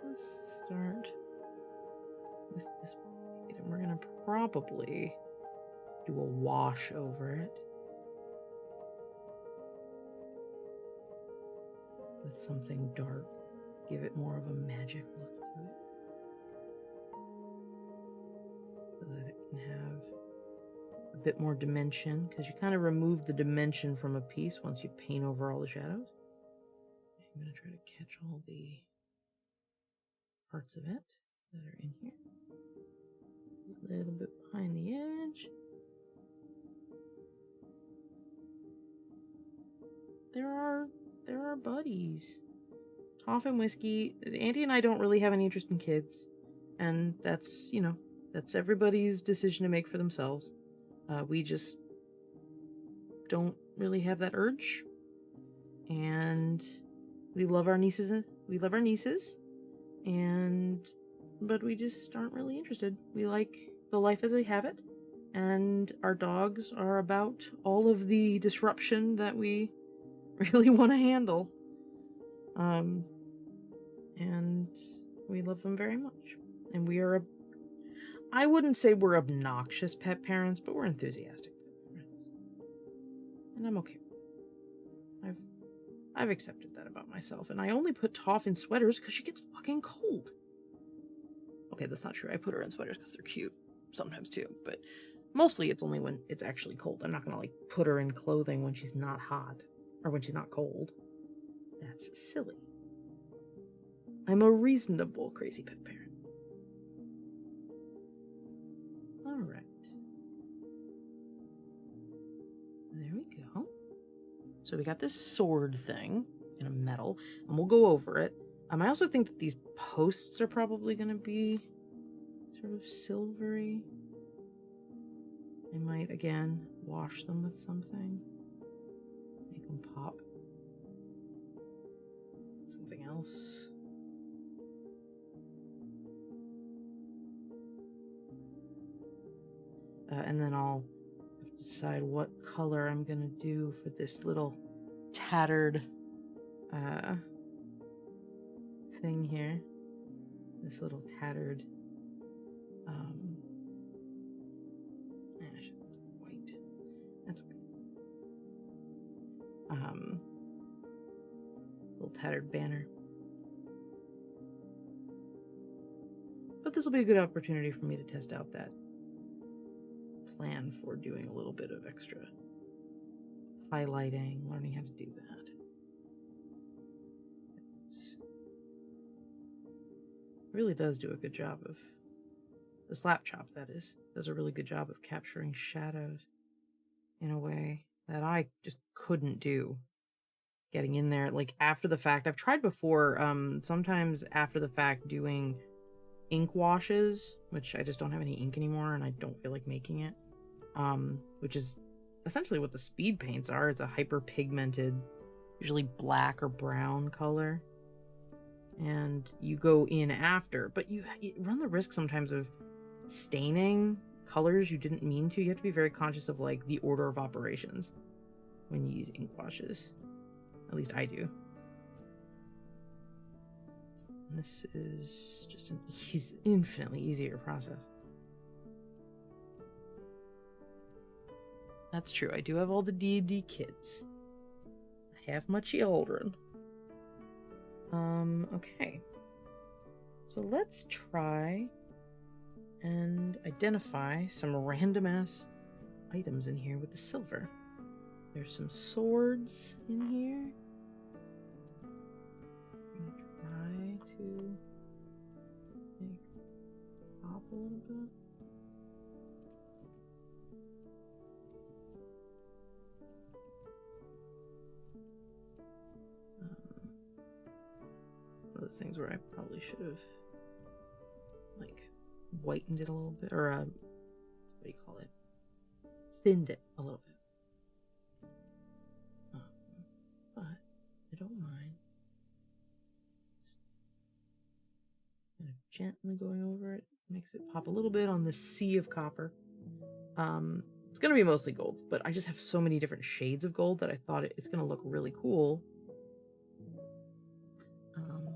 Let's start with this blade, and we're gonna probably do a wash over it with something dark, give it more of a magic look to it, so that it can have a bit more dimension, because you kind of remove the dimension from a piece once you paint over all the shadows. I'm going to try to catch all the parts of it that are in here. A little bit behind the edge. There are buddies. Toff and Whiskey. Andy and I don't really have any interest in kids. And that's, that's everybody's decision to make for themselves. We just don't really have that urge. And we love our nieces. But we just aren't really interested. We like the life as we have it. And our dogs are about all of the disruption that we really want to handle. And we love them very much. And I wouldn't say we're obnoxious pet parents, but we're enthusiastic pet parents. And I'm okay with it. I've accepted that about myself. And I only put Toff in sweaters because she gets fucking cold. Okay, that's not true. I put her in sweaters because they're cute sometimes too, but mostly it's only when it's actually cold. I'm not gonna put her in clothing when she's not hot or when she's not cold. That's silly. I'm a reasonable crazy pet parent. All right. There we go. So we got this sword thing in a metal, and we'll go over it. I also think that these posts are probably going to be sort of silvery. I might, again, wash them with something. Make them pop. Something else. And then I'll have to decide what color I'm going to do for this little tattered thing here. This little tattered I should do white. That's okay. This little tattered banner. But this will be a good opportunity for me to test out that plan for doing a little bit of extra highlighting, learning how to do that. really does do a good job of, the slap chop that is, does a really good job of capturing shadows in a way that I just couldn't do. Getting in there, like, after the fact. I've tried before, sometimes after the fact doing ink washes, which I just don't have any ink anymore and I don't feel like making it. Which is essentially what the speed paints are. It's a hyper pigmented, usually black or brown color. And you go in after, but you run the risk sometimes of staining colors you didn't mean to. You have to be very conscious of like the order of operations when you use ink washes. At least I do. And this is just an infinitely easier process. That's true. I do have all the D&D kids. I have my children. Okay. So let's try and identify some random ass items in here with the silver. There's some swords in here. I'm gonna try to make pop a little bit. One of those things where I probably should have like whitened it a little bit, or what do you call it? Thinned it a little bit. But I don't mind. Just kind of gently going over it makes it pop a little bit on the sea of copper. It's gonna be mostly gold, but I just have so many different shades of gold that I thought it's gonna look really cool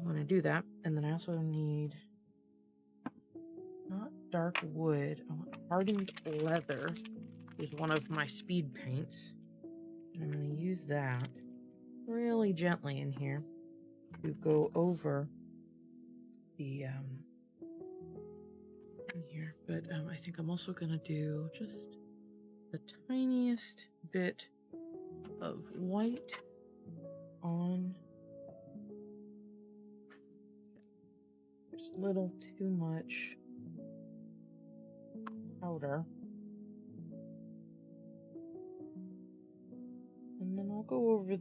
when I do that. And then I also need not dark wood. I want hardened leather is one of my speed paints. And I'm going to use that really gently in here to go over the in here. But I think I'm also going to do just the tiniest bit of white on. There's a little too much powder. And then I'll go over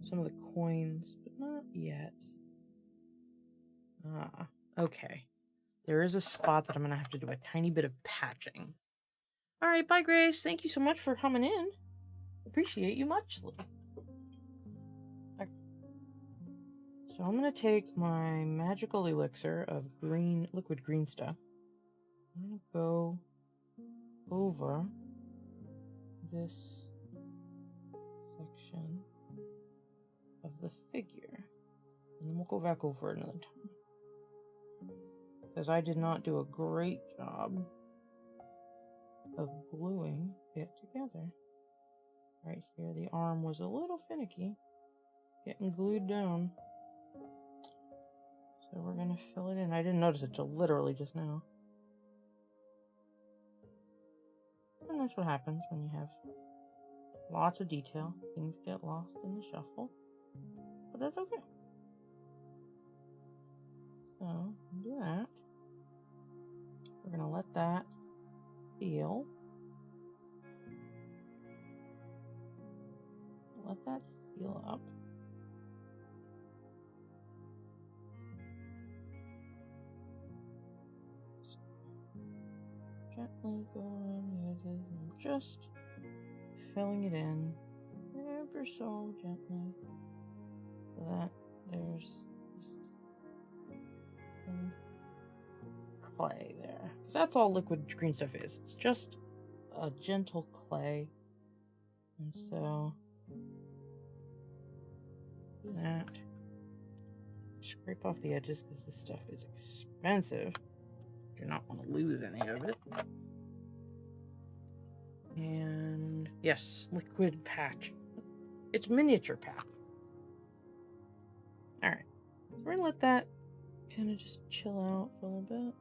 some of the coins, but not yet. Okay. There is a spot that I'm going to have to do a tiny bit of patching. All right, bye, Grace. Thank you so much for coming in. Appreciate you muchly. Okay. So I'm going to take my magical elixir of liquid green stuff. I'm going to go over this section of the figure. And then we'll go back over it another time. Because I did not do a great job of gluing it together. Right here, the arm was a little finicky, getting glued down. So we're going to fill it in. I didn't notice it till literally just now. And that's what happens when you have lots of detail. Things get lost in the shuffle. But that's okay. So, do that. We're going to let that seal. Let that seal up. Just gently go around the edges and just filling it in ever so gently so that there's just some clay there. Because that's all liquid green stuff is. It's just a gentle clay. And so do that. Scrape off the edges because this stuff is expensive. You do not want to lose any of it. And yes, liquid patch. It's miniature patch. Alright. So we're gonna let that kind of just chill out for a little bit.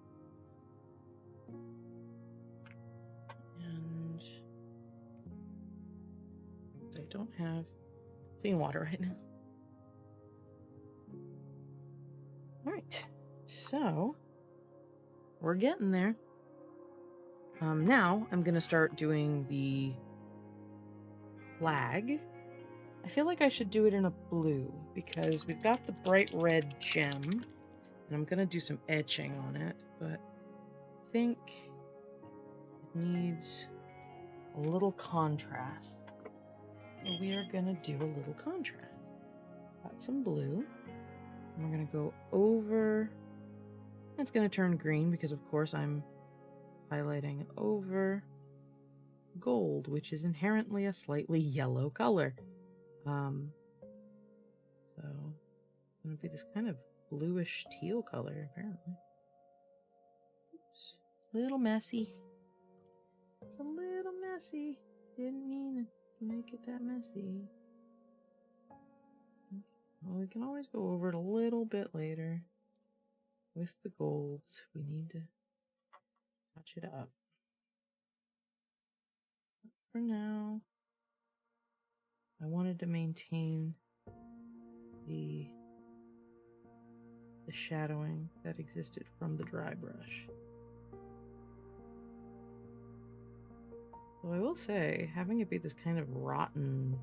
And I don't have clean water right now. Alright. so we're getting there. Now I'm gonna start doing the flag. I feel like I should do it in a blue because we've got the bright red gem, and I'm gonna do some etching on it, but I think it needs a little contrast. So we are gonna do a little contrast. Got some blue, and we're gonna go over. It's gonna turn green because, of course, I'm highlighting over gold, which is inherently a slightly yellow color. So it's gonna be this kind of bluish teal color, apparently. Oops. A little messy. It's a little messy. Didn't mean to make it that messy. Well, we can always go over it a little bit later with the golds if we need to touch it up. But for now, I wanted to maintain the shadowing that existed from the dry brush. So I will say, having it be this kind of rotten,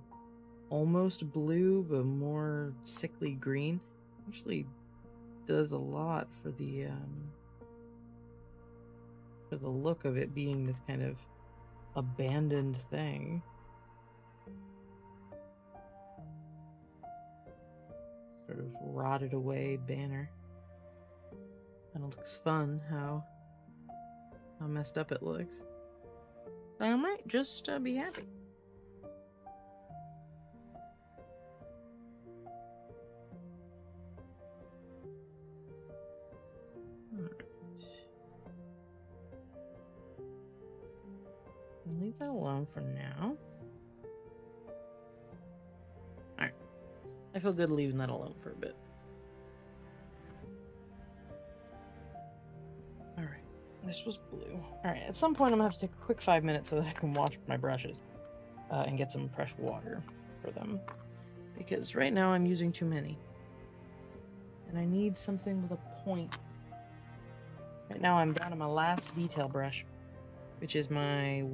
almost blue, but more sickly green, actually does a lot for the look of it being this kind of abandoned thing. Sort of rotted away banner. And it looks fun how messed up it looks. So I might just be happy. Alright. I'll leave that alone for now. Alright. I feel good leaving that alone for a bit. Alright. This was blue. Alright, at some point I'm gonna have to take a quick 5 minutes so that I can wash my brushes and get some fresh water for them. Because right now I'm using too many. And I need something with a point. Right now I'm down to my last detail brush, which is my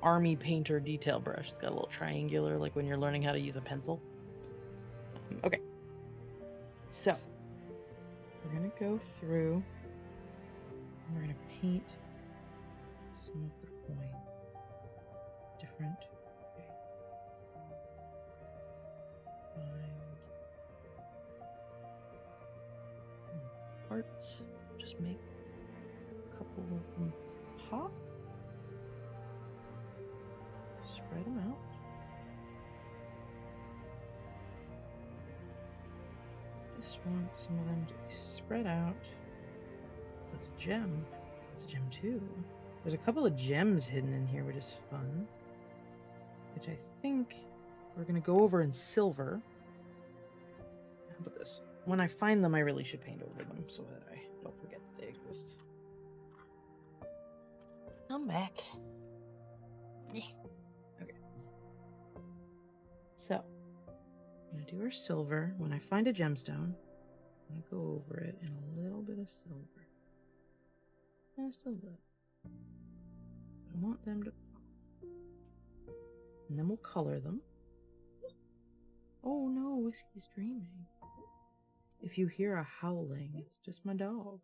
Army Painter detail brush. It's got a little triangular, like when you're learning how to use a pencil. Okay. So, we're gonna go through and we're gonna paint some of the coin. Different. Okay. Find parts. Just make a couple of them pop. Spread them out. Just want some of them to be spread out. That's a gem. That's a gem too. There's a couple of gems hidden in here, which is fun. Which I think we're going to go over in silver. How about this? When I find them, I really should paint over them so that I don't forget that they exist. I'm back. Okay. So, I'm going to do our silver. When I find a gemstone, I'm going to go over it in a little bit of silver. Just a little. I want them to pop. And then we'll color them. Oh no, Whiskey's dreaming. If you hear a howling, it's just my dog.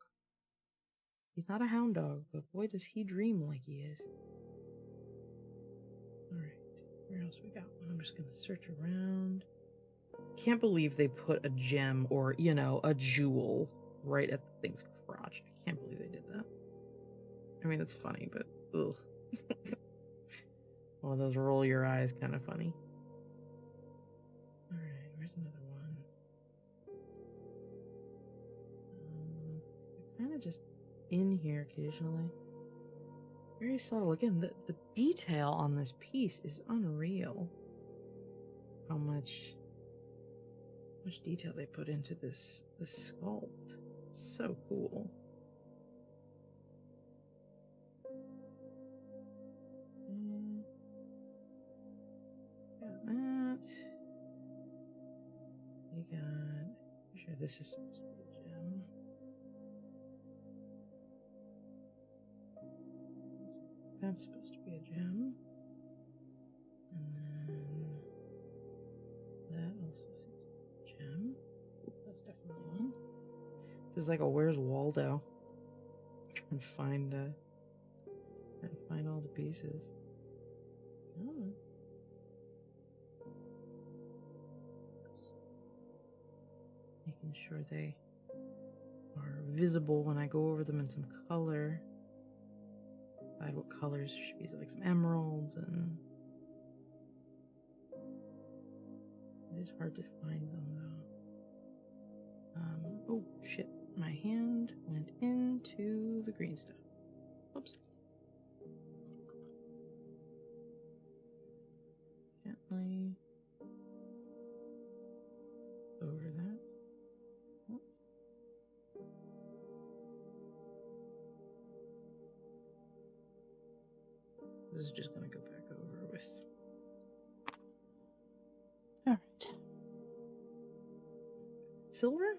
He's not a hound dog, but boy does he dream like he is. Alright, where else we got one? I'm just gonna search around. Can't believe they put a gem or, you know, a jewel right at the thing's crotch. I can't believe they did that. I mean, it's funny, but ugh. One of those roll your eyes kind of funny. Alright, where's another one? Kind of just in here occasionally. Very subtle. Again, the detail on this piece is unreal. How much detail they put into this sculpt. It's so cool. Got that. We got. I'm sure this is supposed to be a gem. That's supposed to be a gem. And then that also seems like a gem. Ooh, that's definitely one. This is like a Where's Waldo? Trying to find all the pieces. Oh. Making sure they are visible when I go over them in some color. Decide what colors should be, like some emeralds, and it is hard to find them though. Oh shit, my hand went into the green stuff. Oops. Gently over that. Oops. This is just going to go back over with. All right. Silver?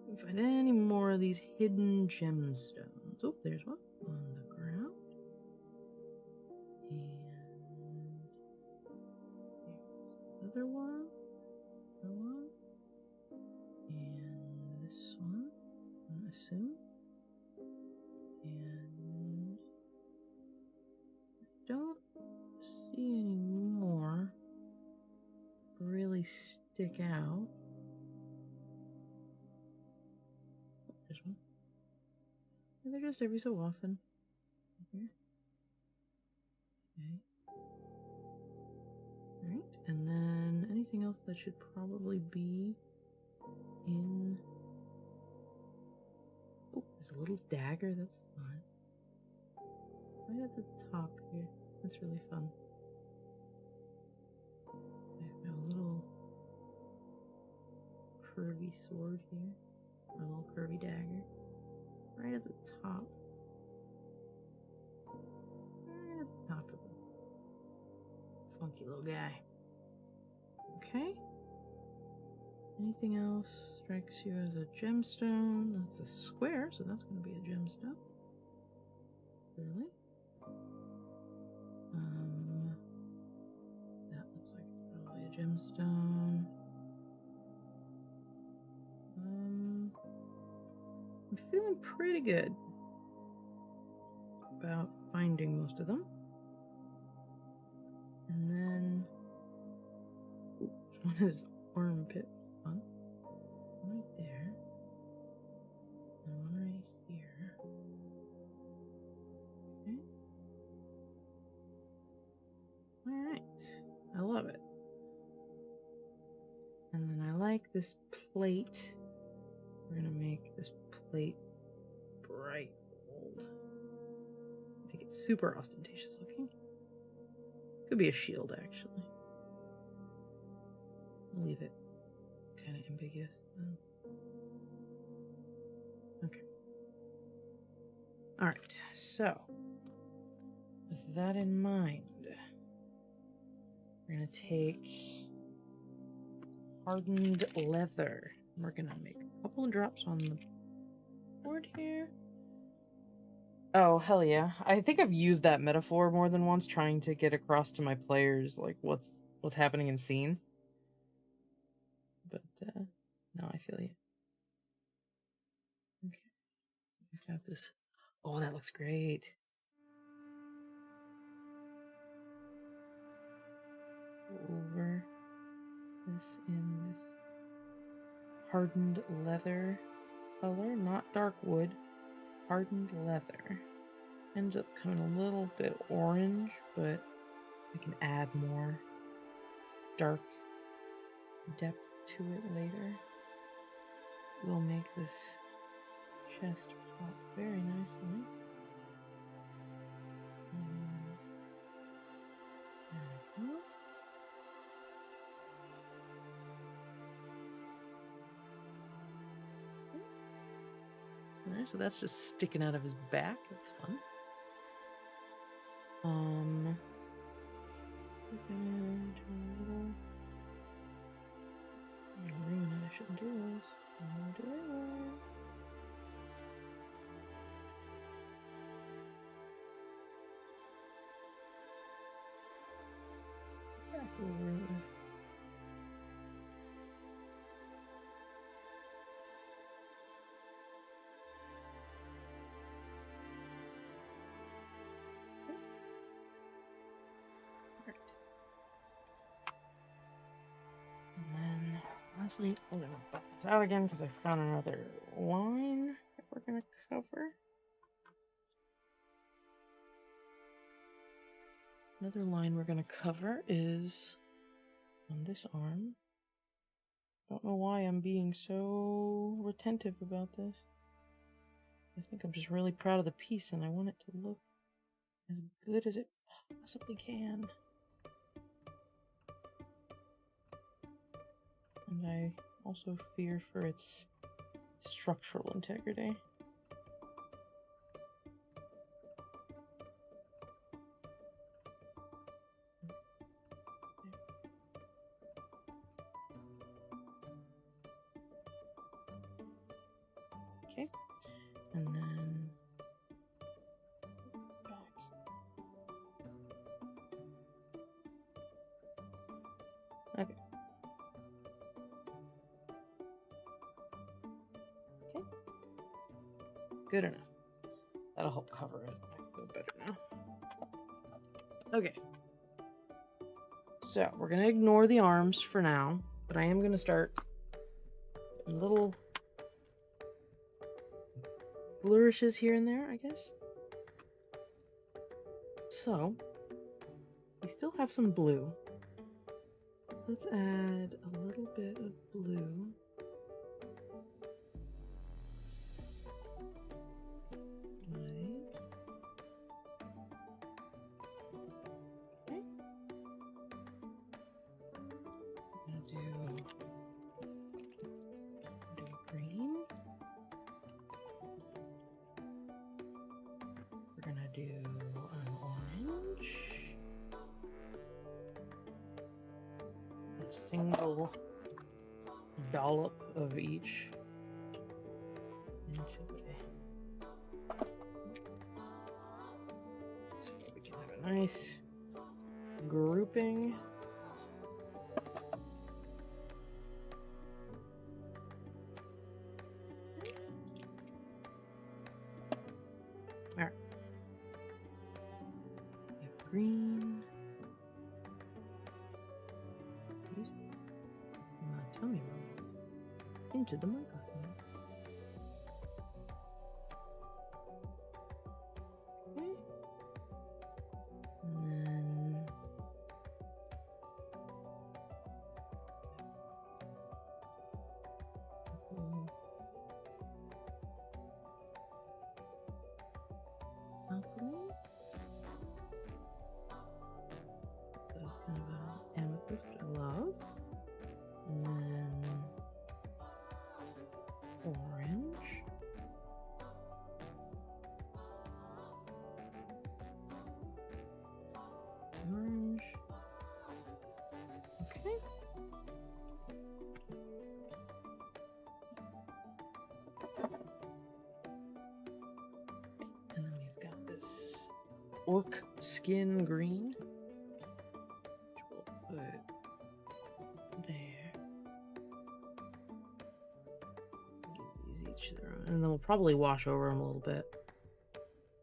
Can find any more of these hidden gemstones. Oh, there's one on the ground. And there's another one. Another one. And this one, I assume. And I don't see any more really stick out. There's one. And they're just every so often. Here. Okay. Alright, and then anything else that should probably be in... Oh, there's a little dagger, that's fun. Right at the top here. That's really fun. I've got a little curvy sword here. Or a little curvy dagger. Right at the top. Right at the top of it. Funky little guy. Okay. Anything else strikes you as a gemstone? That's a square, so that's going to be a gemstone. Clearly. That looks like it's probably a gemstone. I'm feeling pretty good about finding most of them. And then, one is armpit. One right there. And one right here. Okay. Alright. I love it. And then I like this plate. We're gonna make this plate bright gold. Make it super ostentatious looking. Could be a shield, actually. Leave it kind of ambiguous then. Okay. Alright, so with that in mind, we're gonna take hardened leather. We're gonna make a couple of drops on the board here. Oh, hell yeah. I think I've used that metaphor more than once, trying to get across to my players like what's happening in scene. But no, I feel you. Okay. We've got this. Oh, that looks great. Over this in this hardened leather color, not dark wood, hardened leather. Ends up coming a little bit orange, but I can add more dark depth to it later. We'll make this chest pop very nicely. And there we go. Alright, so that's just sticking out of his back. That's fun. We're gonna do a little... I'm ruining it. I shouldn't do this. I'm gonna do it. back over with. And then lastly, we're going to butt this out again because I found another line that we're going to cover. Another line we're going to cover is on this arm. Don't know why I'm being so retentive about this. I think I'm just really proud of the piece and I want it to look as good as it possibly can. And I also fear for its structural integrity. Okay, and then back. Okay. Okay. Good enough. That'll help cover it. I feel better now. Okay. So we're gonna ignore the arms for now, but I am gonna start a little flourishes here and there, I guess. So we still have some blue. Let's add a little bit of blue. Okay. I'm gonna do green. We're gonna do an orange. A single dollop of each into it. So we can have a nice grouping. All right. We have green. Please, tell me wrong. Into the microphone. Okay. And then alchemy. So it's kind of an amethyst, which I love. And then orange. Orange. Okay. And then we've got this orc skin green, which we'll put there. Give these each their own. And then we'll probably wash over them a little bit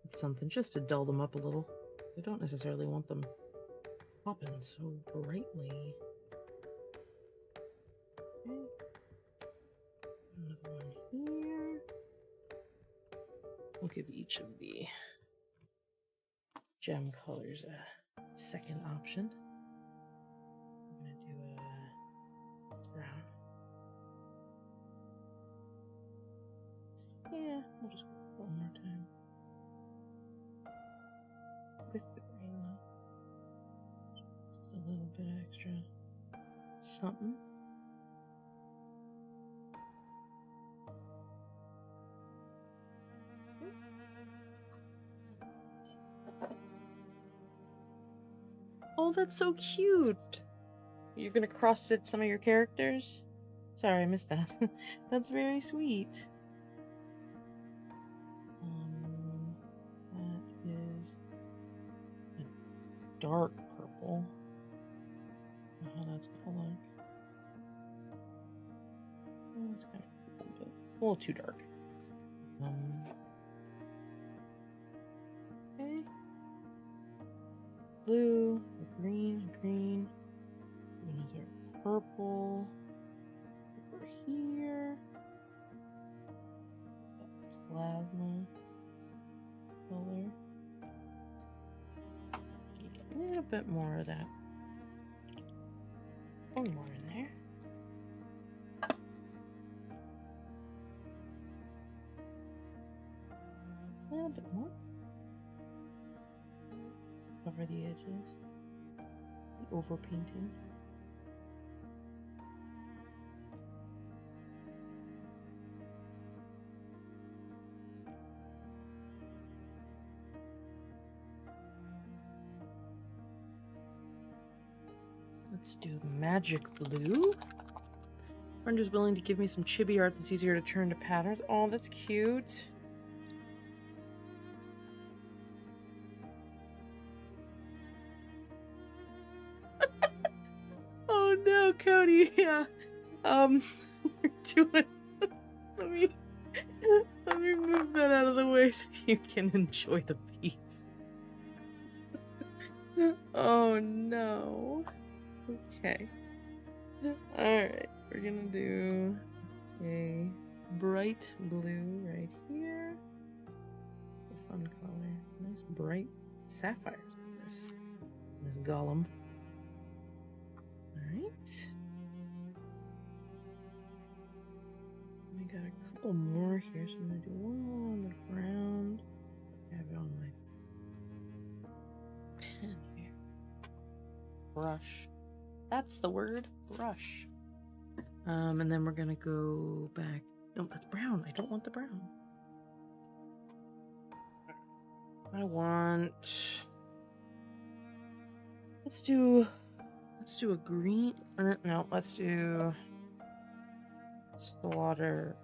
with something just to dull them up a little. I don't necessarily want them popping so brightly. Okay. Another one here. We'll give each of the gem colors a second option. I'm gonna do a brown. Yeah, I'll just go one more time. With the green though. Just a little bit extra something. Oh, that's so cute. You're gonna cross-stitch some of your characters? Sorry, I missed that. That's very sweet. That is a dark purple. how that's gonna look. Oh, it's kind of a little too dark. Okay. Blue, green, green. These are purple. Over here. Plasma color. A little bit more of that. One more in there. A little bit more. Cover the edges. The overpainting. Let's do magic blue. Friend is willing to give me some chibi art that's easier to turn to patterns. Oh, that's cute. Oh no, Cody. Yeah. We're doing. Let me move that out of the way so you can enjoy the piece. Oh no. Okay. Alright, we're gonna do a bright blue right here. It's a fun color. Nice bright sapphires in this golem. Alright. We got a couple more here, so I'm gonna do one more on the ground. I have it on my pen here. Brush. That's the word, brush. And then we're gonna go back. No, that's brown. I don't want the brown. I want. Let's do a green. No, let's do slaughter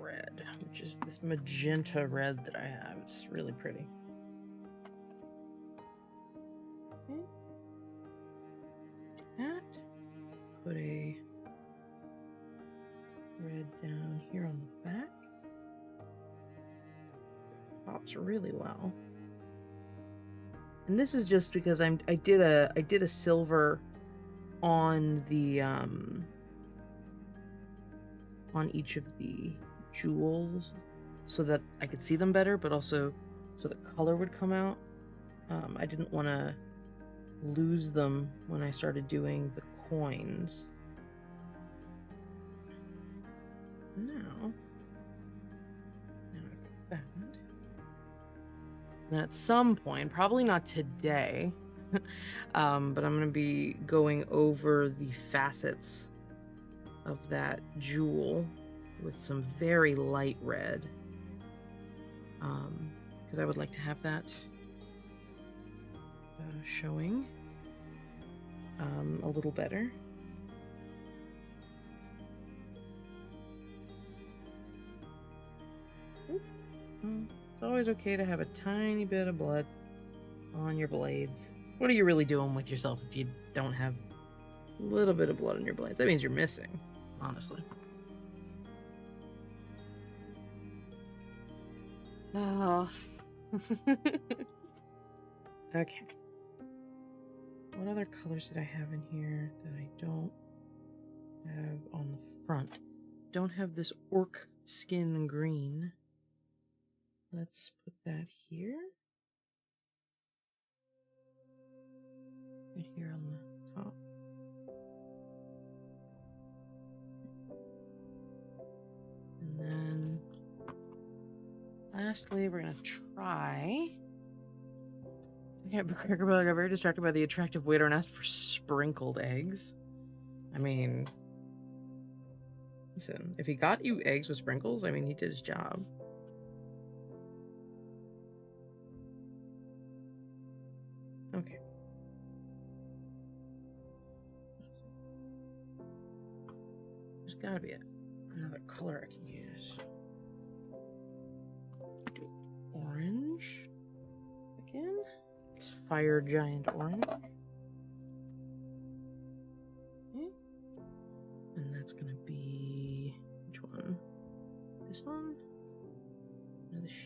red, which is this magenta red that I have. It's really pretty. Okay. That. Put a red down here on the back. Pops really well. And this is just because I did a silver on the on each of the jewels so that I could see them better, but also so the color would come out. I didn't want to lose them when I started doing the coins. Now I got that. Then at some point, probably not today, but I'm going to be going over the facets of that jewel with some very light red, because I would like to have that showing a little better. It's always okay to have a tiny bit of blood on your blades. What are you really doing with yourself if you don't have a little bit of blood on your blades? That means you're missing, honestly. Oh. Okay. What other colors did I have in here that I don't have on the front? Don't have this orc skin green. Let's put that here. Right here on the top. And then lastly, we're going to try. I got very distracted by the attractive waiter and asked for sprinkled eggs. I mean, listen, if he got you eggs with sprinkles, I mean, he did his job. Okay. There's gotta be another color I can use. Do orange again. It's fire giant orange.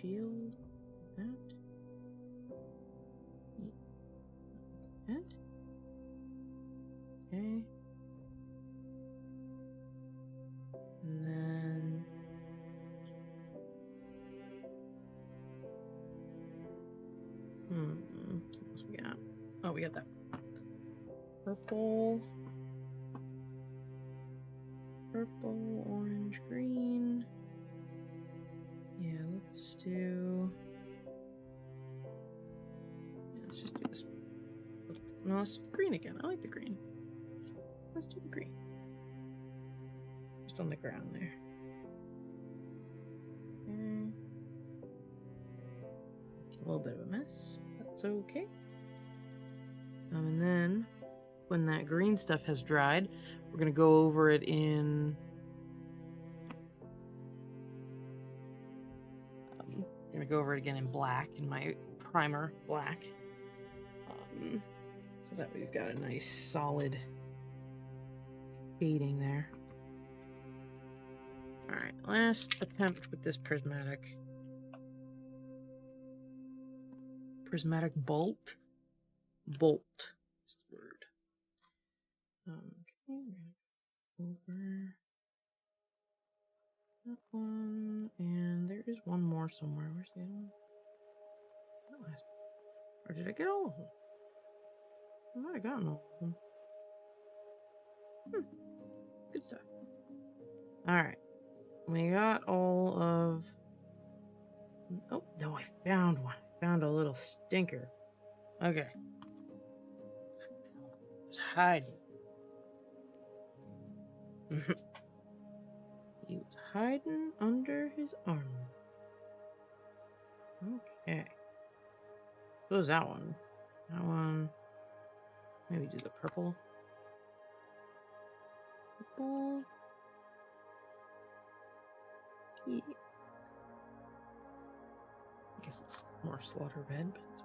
shield. That. That. Okay. And then what else we got? Oh, we got that purple, orange, green. Yeah, let's do. Yeah, let's just do this. No, let's green again. I like the green. Let's do the green. Just on the ground there. Okay. A little bit of a mess. That's okay. And then when that green stuff has dried, we're going to go over it in again in black, in my primer black, so that we've got a nice solid shading there. All right, last attempt with this prismatic bolt. Bolt is the word. Okay, we're gonna go over that one, and there is one more somewhere. Where's the other one? Or did I get all of them? I might have gotten all of them. Good stuff. Alright. We got all of... Oh, no, I found one. I found a little stinker. Okay. Just hiding. He was hiding under his armor. Okay. What was that one? That one... Maybe do the purple. Purple. Yeah. I guess it's more slaughter red, but it's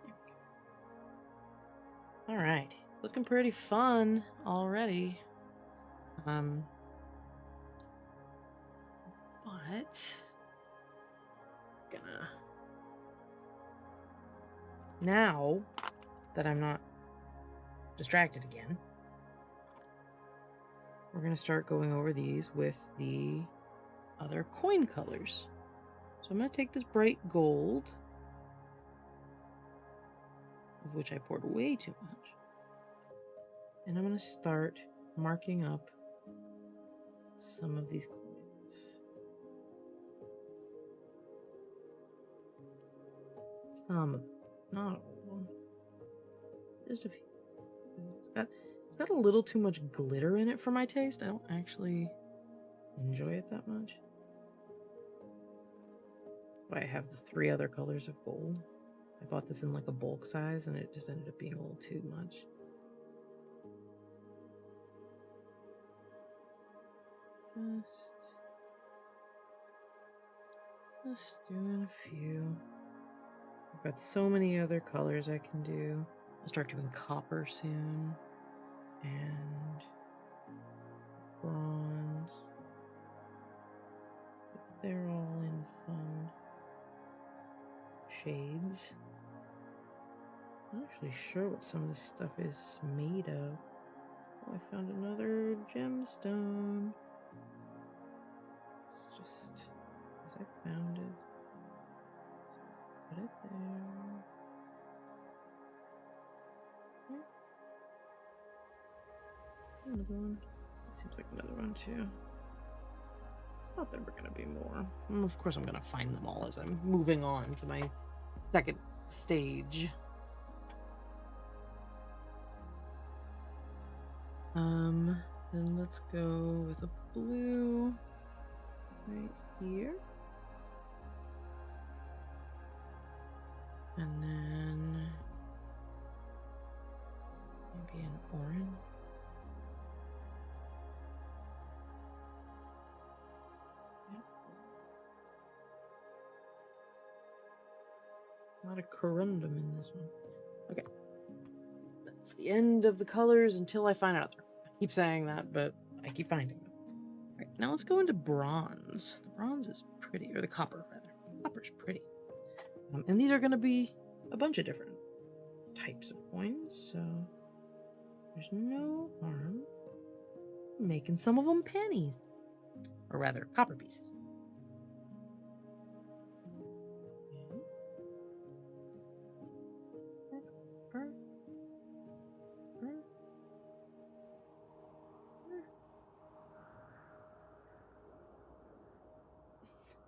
okay. All right, looking pretty fun already. But gonna now that I'm not distracted again, we're gonna start going over these with the other coin colors. So I'm gonna take this bright gold, of which I poured way too much, and I'm gonna start marking up some of these coins. Some, not all of them. Just a few. It's got a little too much glitter in it for my taste. I don't actually enjoy it that much. But I have the 3 other colors of gold. I bought this in like a bulk size and it just ended up being a little too much. Just doing a few. I've got so many other colors I can do. I'll start doing copper soon. And bronze. They're all in fun shades. I'm not actually sure what some of this stuff is made of. Oh, I found another gemstone. It's just because I found it. Put it there. Yeah. Another one. It seems like another one too. I thought there were going to be more. And of course, I'm going to find them all as I'm moving on to my second stage. Then let's go with a blue right here. And then maybe an orange. Not a corundum in this one. Okay. That's the end of the colors until I find another. I keep saying that, but I keep finding them. Right, now let's go into bronze. The bronze is pretty, or the copper rather. Copper's pretty. And these are going to be a bunch of different types of coins, so there's no harm making some of them pennies. Or rather, copper pieces.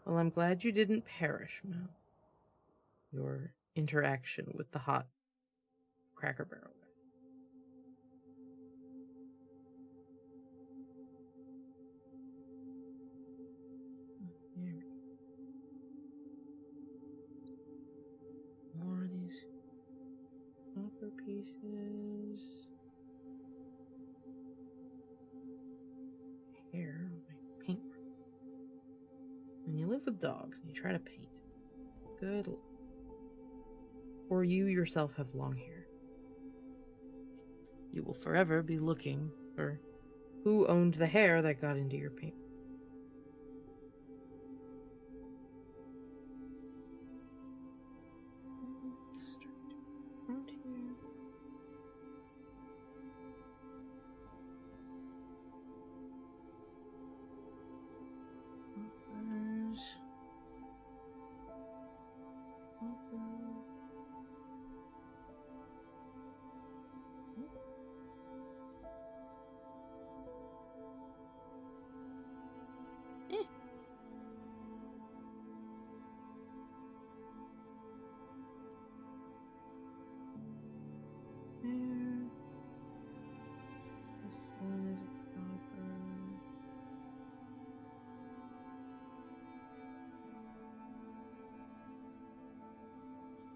Well, I'm glad you didn't perish, Mel. Your interaction with the hot Cracker Barrel. Here. More of these copper pieces. Hair on my paintbrush. When you live with dogs and you try to paint, good luck. Or you yourself have long hair. You will forever be looking for who owned the hair that got into your paint. Let's start around here.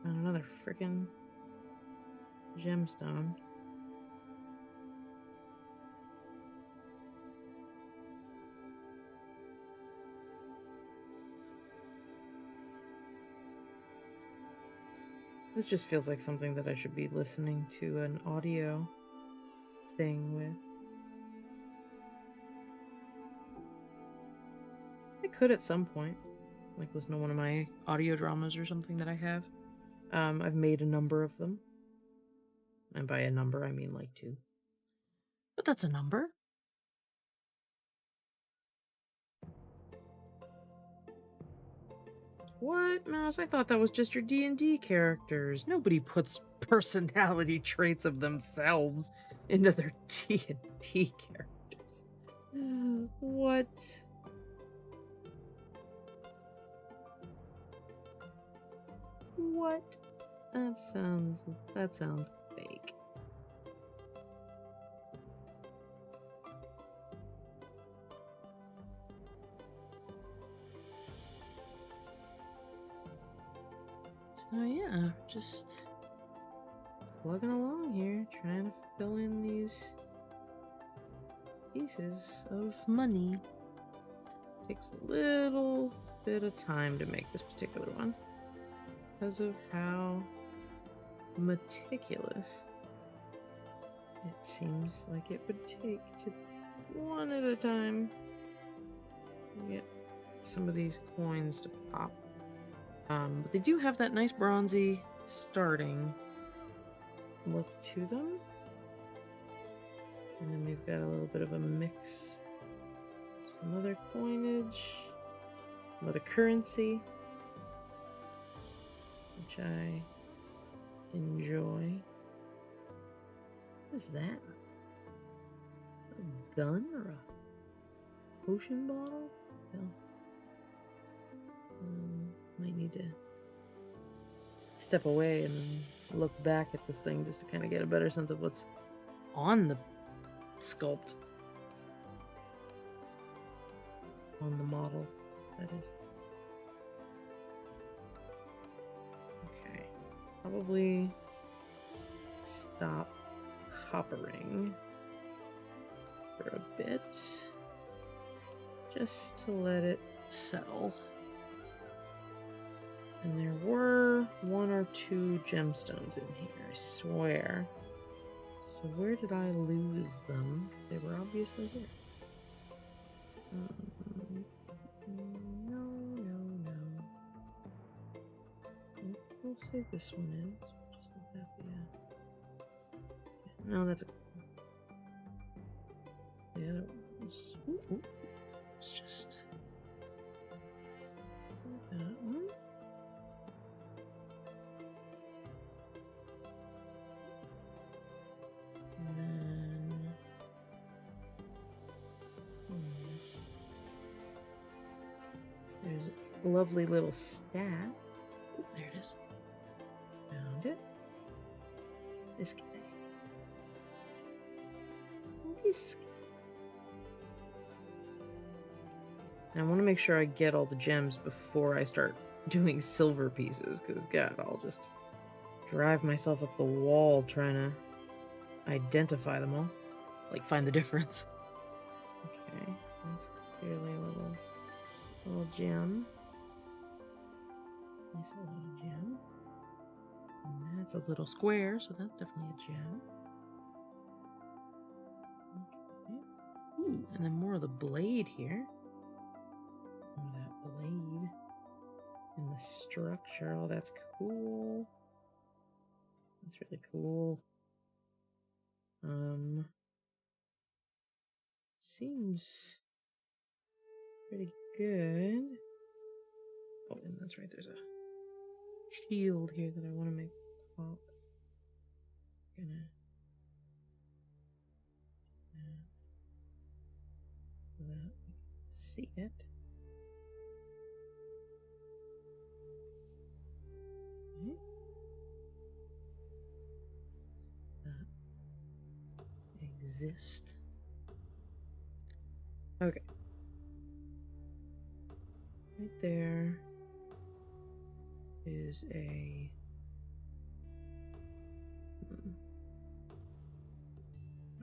Found another freaking gemstone. This just feels like something that I should be listening to an audio thing with. I could at some point, like listen to one of my audio dramas or something that I have. I've made a number of them. And by a number, I mean like 2. But that's a number. What, Mouse? I thought that was just your D&D characters. Nobody puts personality traits of themselves into their D&D characters. What? What? That sounds fake. So yeah, just plugging along here, trying to fill in these pieces of money. Takes a little bit of time to make this particular one because of how meticulous it seems like it would take to one at a time get some of these coins to pop. But they do have that nice bronzy starting look to them. And then we've got a little bit of a mix. Some other coinage, some other currency, which I enjoy. What is that? A gun or a potion bottle? No. Might need to step away and look back at this thing just to kind of get a better sense of what's on the sculpt. On the model, that is. Okay. Probably stop coppering for a bit. Just to let it settle. And there were 1 or 2 gemstones in here, I swear. So where did I lose them? Because they were obviously here. No, no, no. We'll say this one is. Just like that, yeah. No, that's a. The other one's. Ooh. Let's just. That one. And then. There's a lovely little staff. Oh, there it is. Found it. This guy. This guy. And I want to make sure I get all the gems before I start doing silver pieces, because God, I'll just drive myself up the wall trying to identify them all. Like, find the difference. Okay, that's clearly a little gem. Nice little gem. And that's a little square, so that's definitely a gem. Okay. Ooh, and then more of the blade here. More of that blade and the structure. Oh, that's cool. That's really cool. Seems pretty good. Oh, and that's right, there's a shield here that I want to make pop. Gonna so that we can see it. Okay. That exist. Okay. Right there is a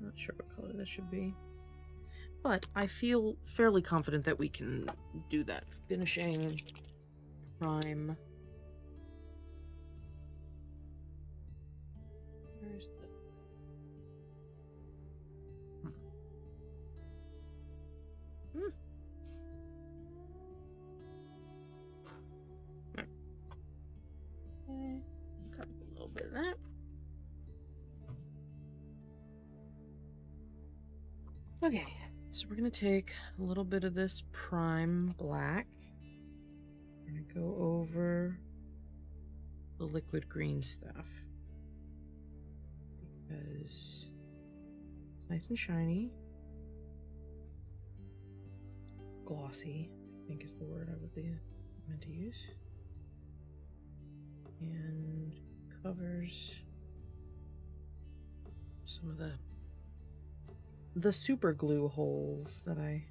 not sure what color that should be. But I feel fairly confident that we can do that. Finishing prime. Where's the... Okay. Got a little bit of that. Okay, so we're gonna take a little bit of this prime black. We're gonna go over the liquid green stuff because it's nice and shiny. Glossy, I think is the word I would be meant to use. And covers some of the super glue holes that I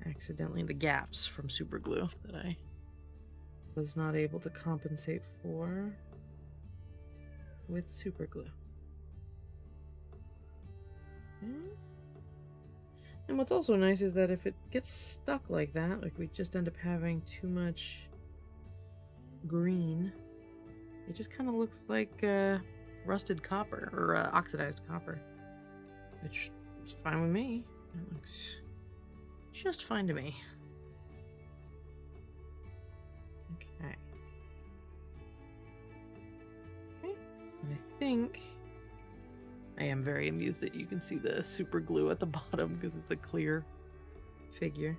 accidentally, the gaps from super glue that I was not able to compensate for with super glue. Okay. And what's also nice is that if it gets stuck like that, like we just end up having too much green, it just kind of looks like rusted copper or oxidized copper, which is fine with me. It looks just fine to me. Okay. Okay. And I think I am very amused that you can see the super glue at the bottom because it's a clear figure.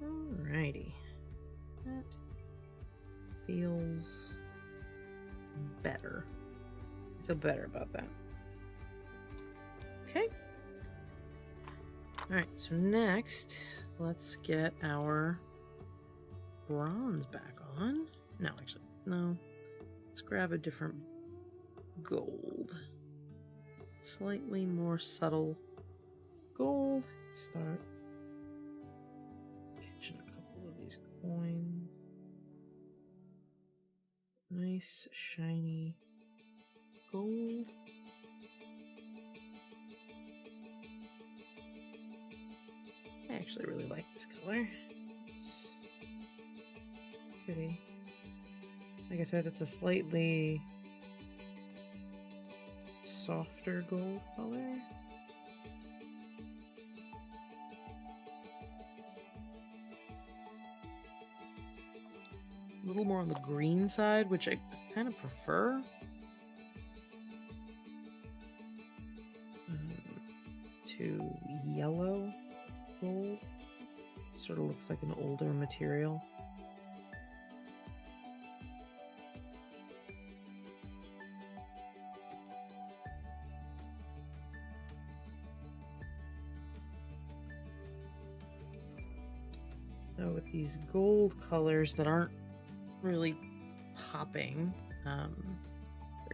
Alrighty. That feels better. I feel better about that. Okay. Alright, so next, let's get our bronze back on. No, actually, no. Let's grab a different gold. Slightly more subtle gold. Start catching a couple of these coins. Nice, shiny gold. I actually really like this color. It's pretty. Like I said, it's a slightly softer gold color. a little more on the green side, which I kind of prefer. To yellow gold. Sort of looks like an older material. So with these gold colors that aren't really popping, they're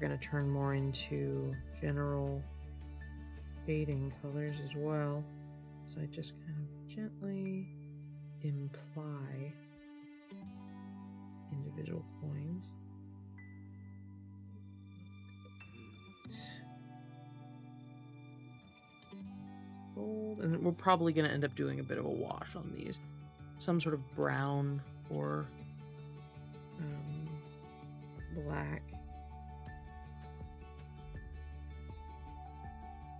going to turn more into general fading colors as well. So I just kind of gently imply individual coins. Gold, and we're probably going to end up doing a bit of a wash on these. Some sort of brown or black.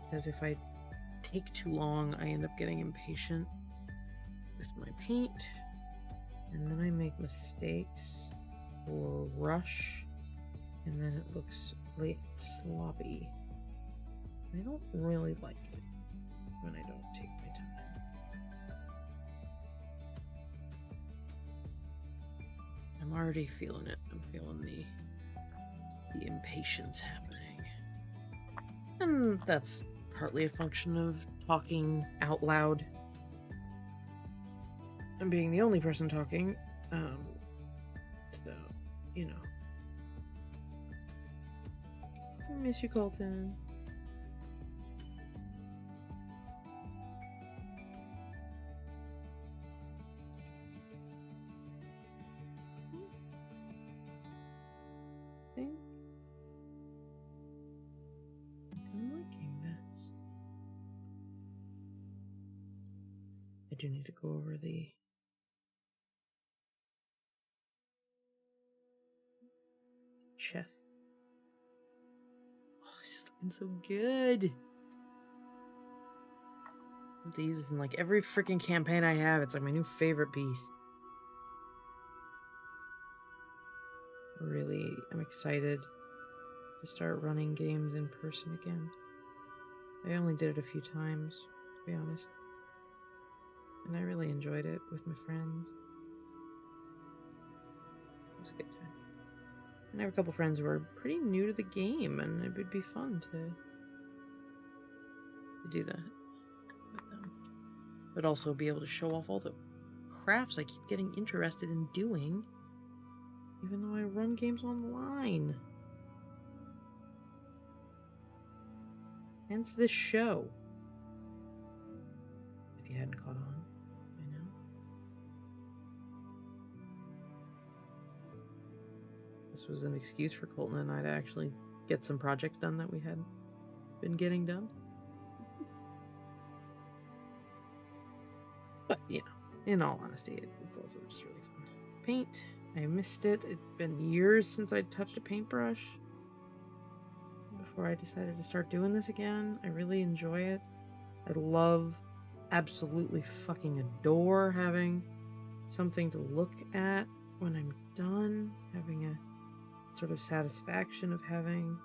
Because if I take too long, I end up getting impatient with my paint. And then I make mistakes or rush. And then it looks like sloppy. I don't really like it when I don't take my time. I'm already feeling it. I'm feeling the impatience happening. And that's partly a function of talking out loud and being the only person talking. So, you know. I miss you, Colton. I do need to go over the chest. Oh, it's just looking so good. These in like every freaking campaign I have, it's like my new favorite piece. Really, I'm excited to start running games in person again. I only did it a few times, to be honest. And I really enjoyed it with my friends. It was a good time. And I have a couple friends who are pretty new to the game, and it would be fun to do that with them. But also be able to show off all the crafts I keep getting interested in doing, even though I run games online. Hence this show. If you hadn't caught on by now. This was an excuse for Colton and I to actually get some projects done that we hadn't been getting done. But, you know, in all honesty, it was also just really fun to paint. I missed it. It'd been years since I touched a paintbrush before I decided to start doing this again. I really enjoy it. I love, absolutely fucking adore having something to look at when I'm done, having a sort of satisfaction of having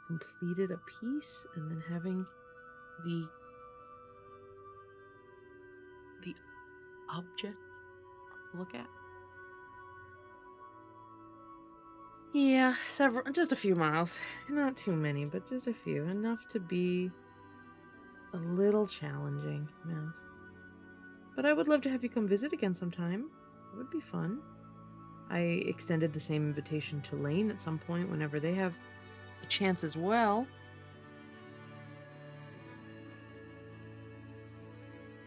completed a piece and then having the object to look at. Yeah, just a few miles. Not too many, but just a few. Enough to be a little challenging, Mouse. But I would love to have you come visit again sometime. It would be fun. I extended the same invitation to Lane at some point whenever they have a chance as well.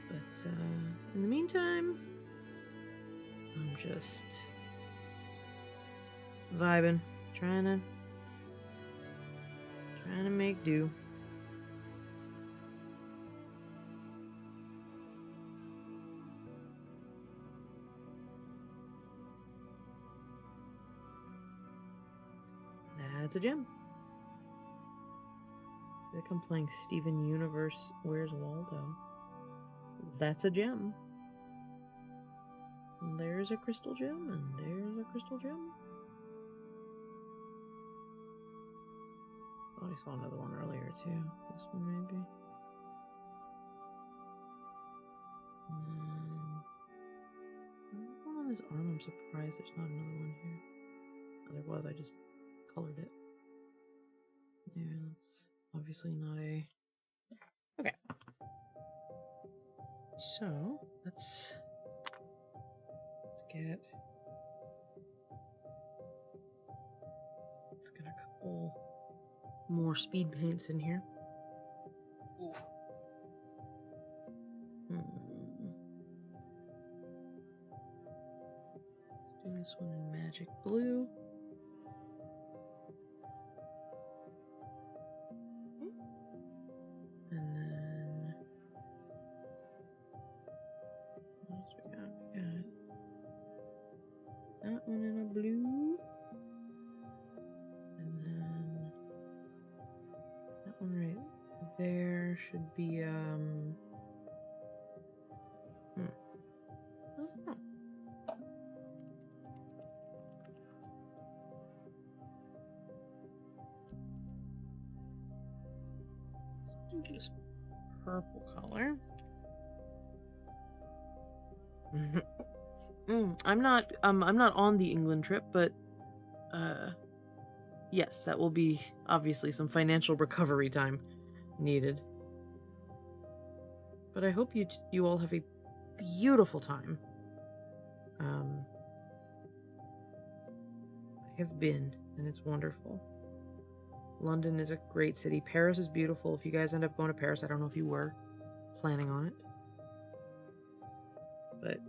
But in the meantime, I'm just vibing, trying to make do. That's a gem. I think I'm playing Steven Universe. Where's Waldo? That's a gem. And there's a crystal gem, and there's a crystal gem. Thought I saw another one earlier too. This one maybe. And then one on this arm. I'm surprised there's not another one here. Oh, there was. I just colored it. Yeah, that's obviously not a. Okay. So let's get a couple more speed paints in here. Oof. Do this one in magic blue. And then what else we got? We got that one in a blue. And then that one right there should be oh. Let's do this purple color. I'm not on the England trip, but yes, that will be obviously some financial recovery time needed. But I hope you all have a beautiful time. I have been, and it's wonderful. London is a great city. Paris is beautiful. If you guys end up going to Paris, I don't know if you were planning on it, but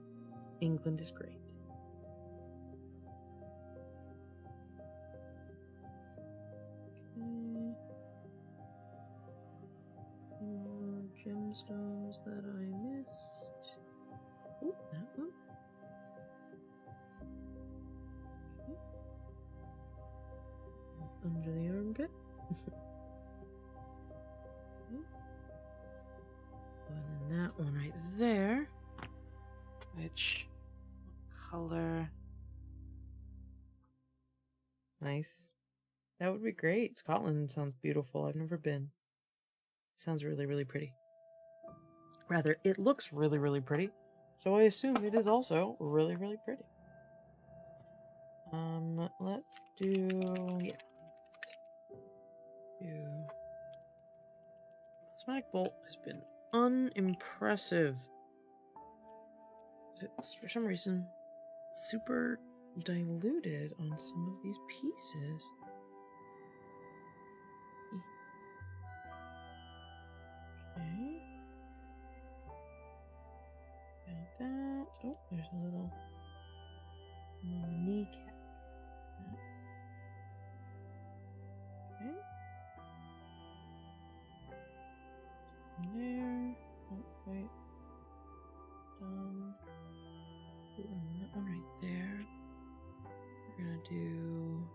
England is great. Okay. More gemstones that I missed. Oh, that one. Okay. Under the armpit. Okay. And then that one right there. Which color? Nice. That would be great. Scotland sounds beautiful. I've never been. Sounds really, really pretty. Rather, it looks really, really pretty. So I assume it is also really, really pretty. Let's do, yeah. Plasmatic bolt has been unimpressive. It's, for some reason, super diluted on some of these pieces. Okay. Got that. Oh, there's a little kneecap. Okay. There. Not quite done. And that one right there. We're gonna do.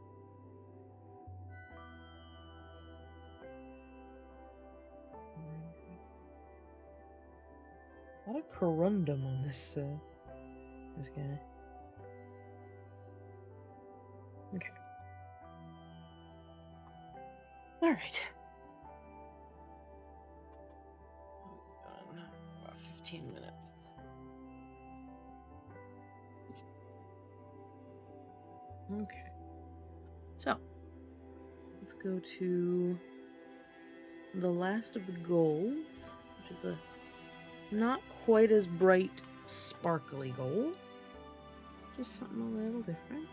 A lot of corundum on this guy. Okay. All right. About 15 minutes. Okay. So, let's go to the last of the golds, which is a not quite as bright, sparkly gold. Just something a little different.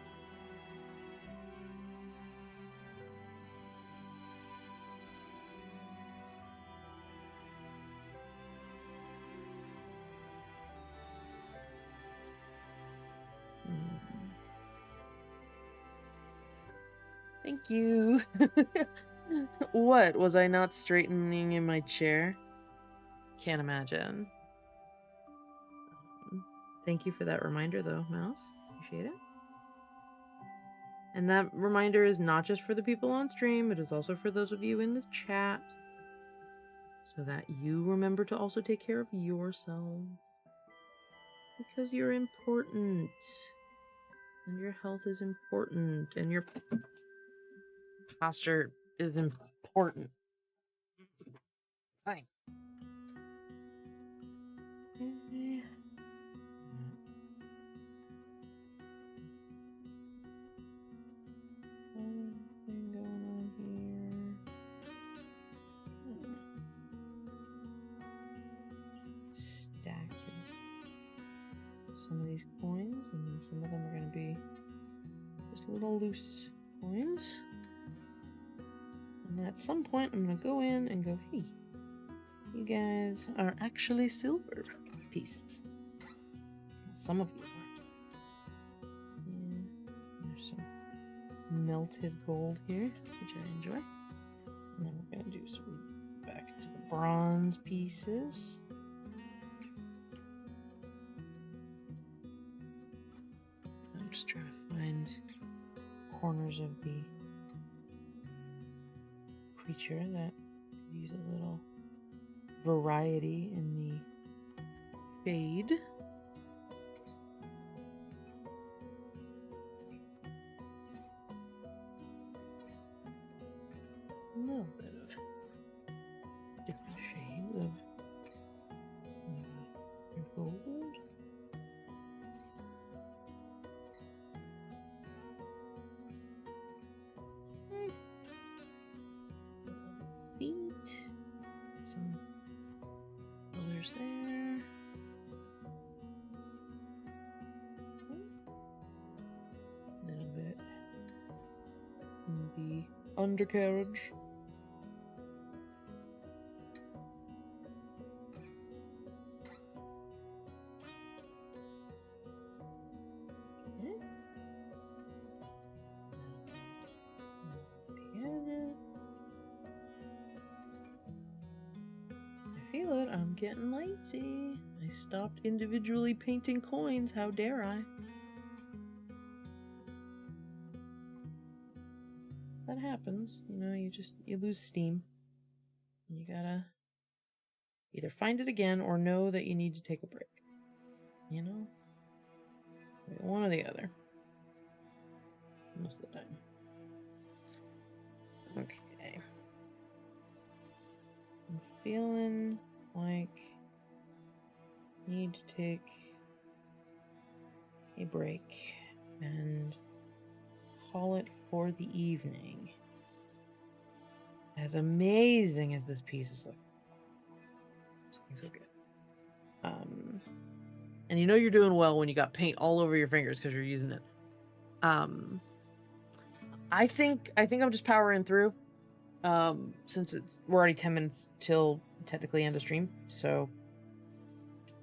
Thank you. What? Was I not straightening in my chair? Can't imagine. Thank you for that reminder, though, Mouse. Appreciate it. And that reminder is not just for the people on stream, it is also for those of you in the chat. So that you remember to also take care of yourself. Because you're important. And your health is important. And your posture is important. Fine. Okay. Anything going on here? Stack some of these coins, and then some of them are going to be just little loose coins. And then at some point, I'm going to go in and go, hey, you guys are actually silver pieces. Some of you are. And there's some melted gold here, which I enjoy. And then we're going to do some back to the bronze pieces. I'm just trying to find corners of the creature that could use a little variety in the fade. A little bit of different shades of gold. Feet. Some colors there. A little bit in the undercarriage. Feel it, I'm getting lazy. I stopped individually painting coins, how dare I? That happens, you know, you lose steam. You gotta either find it again or know that you need to take a break. You know? One or the other. Most of the time. Okay. I'm feeling like I need to take a break and call it for the evening. As amazing as this piece is looking, it's looking so good. And you know you're doing well when you got paint all over your fingers because you're using it. I think I'm just powering through. Since we're already 10 minutes till technically end of stream, so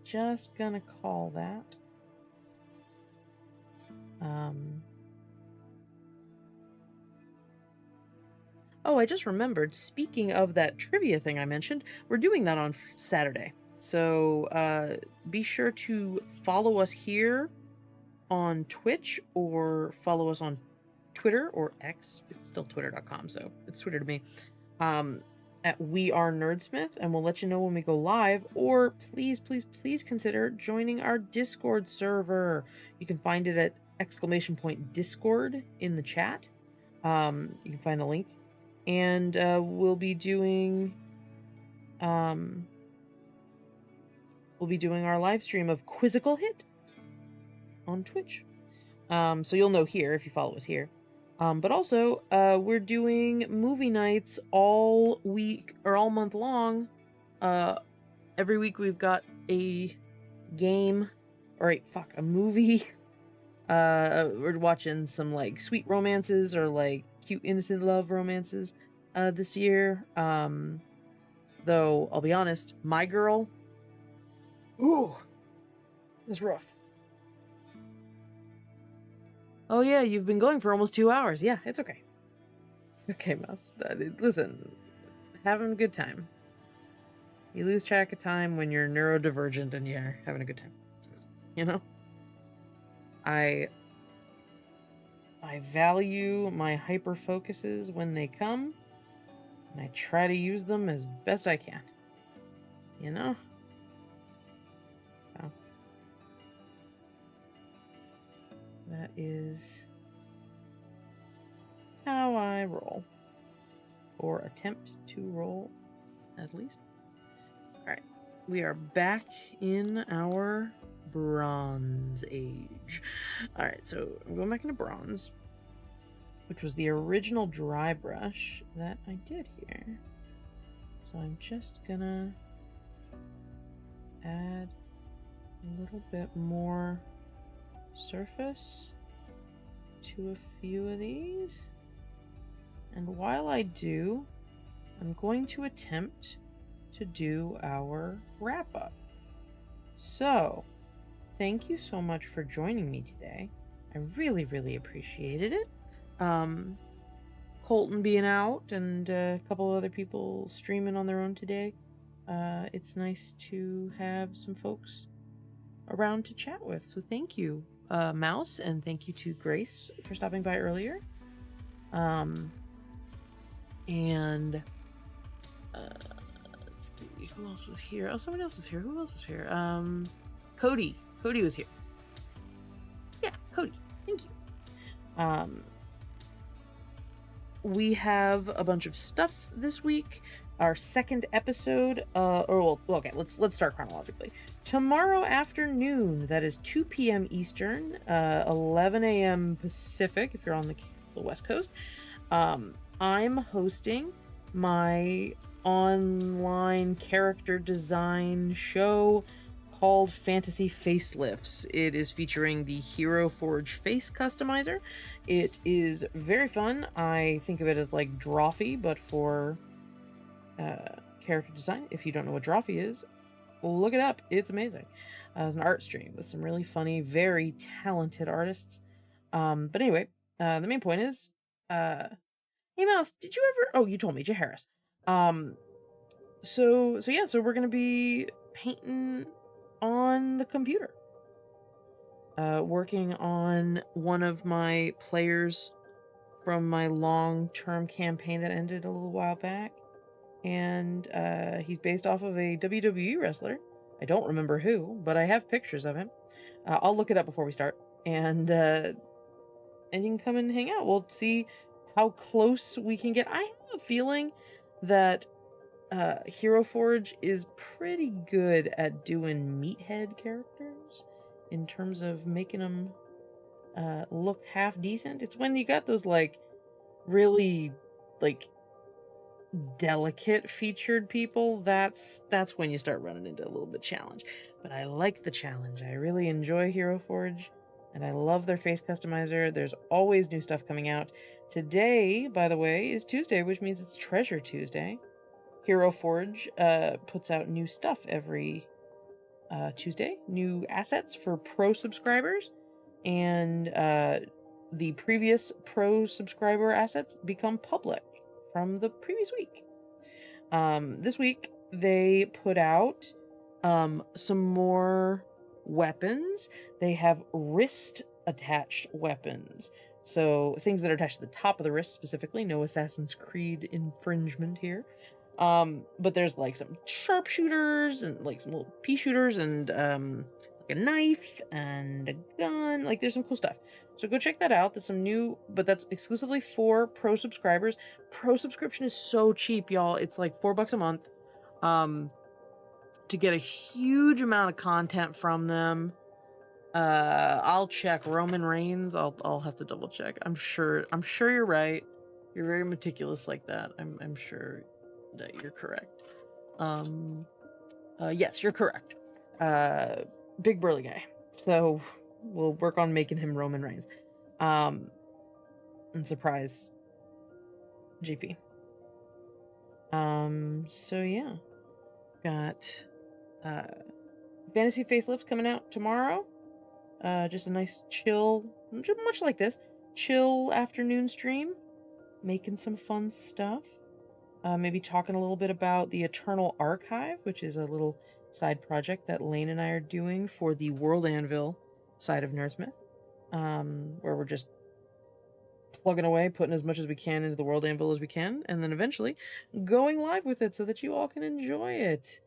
just gonna call that. Oh, I just remembered, speaking of that trivia thing I mentioned, we're doing that on Saturday. So be sure to follow us here on Twitch or follow us on Twitter or X. It's still twitter.com, so it's Twitter to me. At We Are Nerdsmith, and we'll let you know when we go live. Or please consider joining our Discord server. You can find it at !Discord in the chat. You can find the link. And we'll be doing our live stream of Quizzical Hit on Twitch. So you'll know here if you follow us here. But also, we're doing movie nights all week or all month long. Every week we've got a game or a movie. We're watching some like sweet romances or like cute innocent love romances this year. Though I'll be honest, My Girl, ooh, it's rough. Oh yeah, you've been going for almost 2 hours. Yeah, it's okay. Okay, Mouse. Listen, having a good time. You lose track of time when you're neurodivergent and you're having a good time. You know? I value my hyper focuses when they come, and I try to use them as best I can. You know? So That is how I roll. Or attempt to roll, at least. Alright. We are back in our Bronze Age. Alright, so I'm going back into Bronze, which was the original dry brush that I did here. So I'm just gonna add a little bit more surface to a few of these. And while I do, I'm going to attempt to do our wrap-up. So, thank you so much for joining me today. I really, really appreciated it. Colton being out and a couple of other people streaming on their own today. It's nice to have some folks around to chat with. So thank you, Mouse, and thank you to Grace for stopping by earlier. And let's see, who else was here? Oh, someone else was here. Who else was here? Cody. Cody was here. Yeah, Cody. Thank you. We have a bunch of stuff this week. Our second episode, okay, let's start chronologically. Tomorrow afternoon, that is 2 p.m. Eastern, 11 a.m. Pacific, if you're on the West Coast, I'm hosting my online character design show called Fantasy Facelifts. It is featuring the Hero Forge face customizer. It is very fun. I think of it as like Drawfee, but for character design. If you don't know what Drawfee is, look it up. It's amazing. It's an art stream with some really funny, very talented artists. But anyway, the main point is, hey Mouse, did you ever? Oh, you told me, Jay Harris. So we're gonna be painting on the computer. Working on one of my players from my long-term campaign that ended a little while back. And he's based off of a WWE wrestler. I don't remember who, but I have pictures of him. I'll look it up before we start. And you can come and hang out. We'll see how close we can get. I have a feeling that Hero Forge is pretty good at doing meathead characters in terms of making them look half decent. It's when you got those like really like delicate featured people, that's when you start running into a little bit challenge. But I like the challenge. I really enjoy Hero Forge, and I love their face customizer. There's always new stuff coming out. Today, by the way, is Tuesday, which means it's Treasure Tuesday. Hero Forge puts out new stuff every Tuesday, new assets for pro subscribers, and the previous pro subscriber assets become public from the previous week. This week they put out some more weapons. They have wrist attached weapons. So things that are attached to the top of the wrist specifically. No Assassin's Creed infringement here. But there's like some sharpshooters and like some little pea shooters and like a knife and a gun. Like there's some cool stuff. So go check that out. That's some new, but that's exclusively for pro subscribers. Pro subscription is so cheap, y'all. It's like $4 a month. To get a huge amount of content from them. I'll check Roman Reigns. I'll have to double check. I'm sure you're right. You're very meticulous like that. I'm sure that you're correct. Yes, you're correct. Big burly guy. So we'll work on making him Roman Reigns. And surprise GP. So yeah. Got Fantasy Facelifts coming out tomorrow. Just a nice chill, much like this, chill afternoon stream. Making some fun stuff. Maybe talking a little bit about the Eternal Archive, which is a little side project that Lane and I are doing for the World Anvil side of Nerdsmith, where we're just plugging away, putting as much as we can into the World Anvil as we can, and then eventually going live with it so that you all can enjoy it.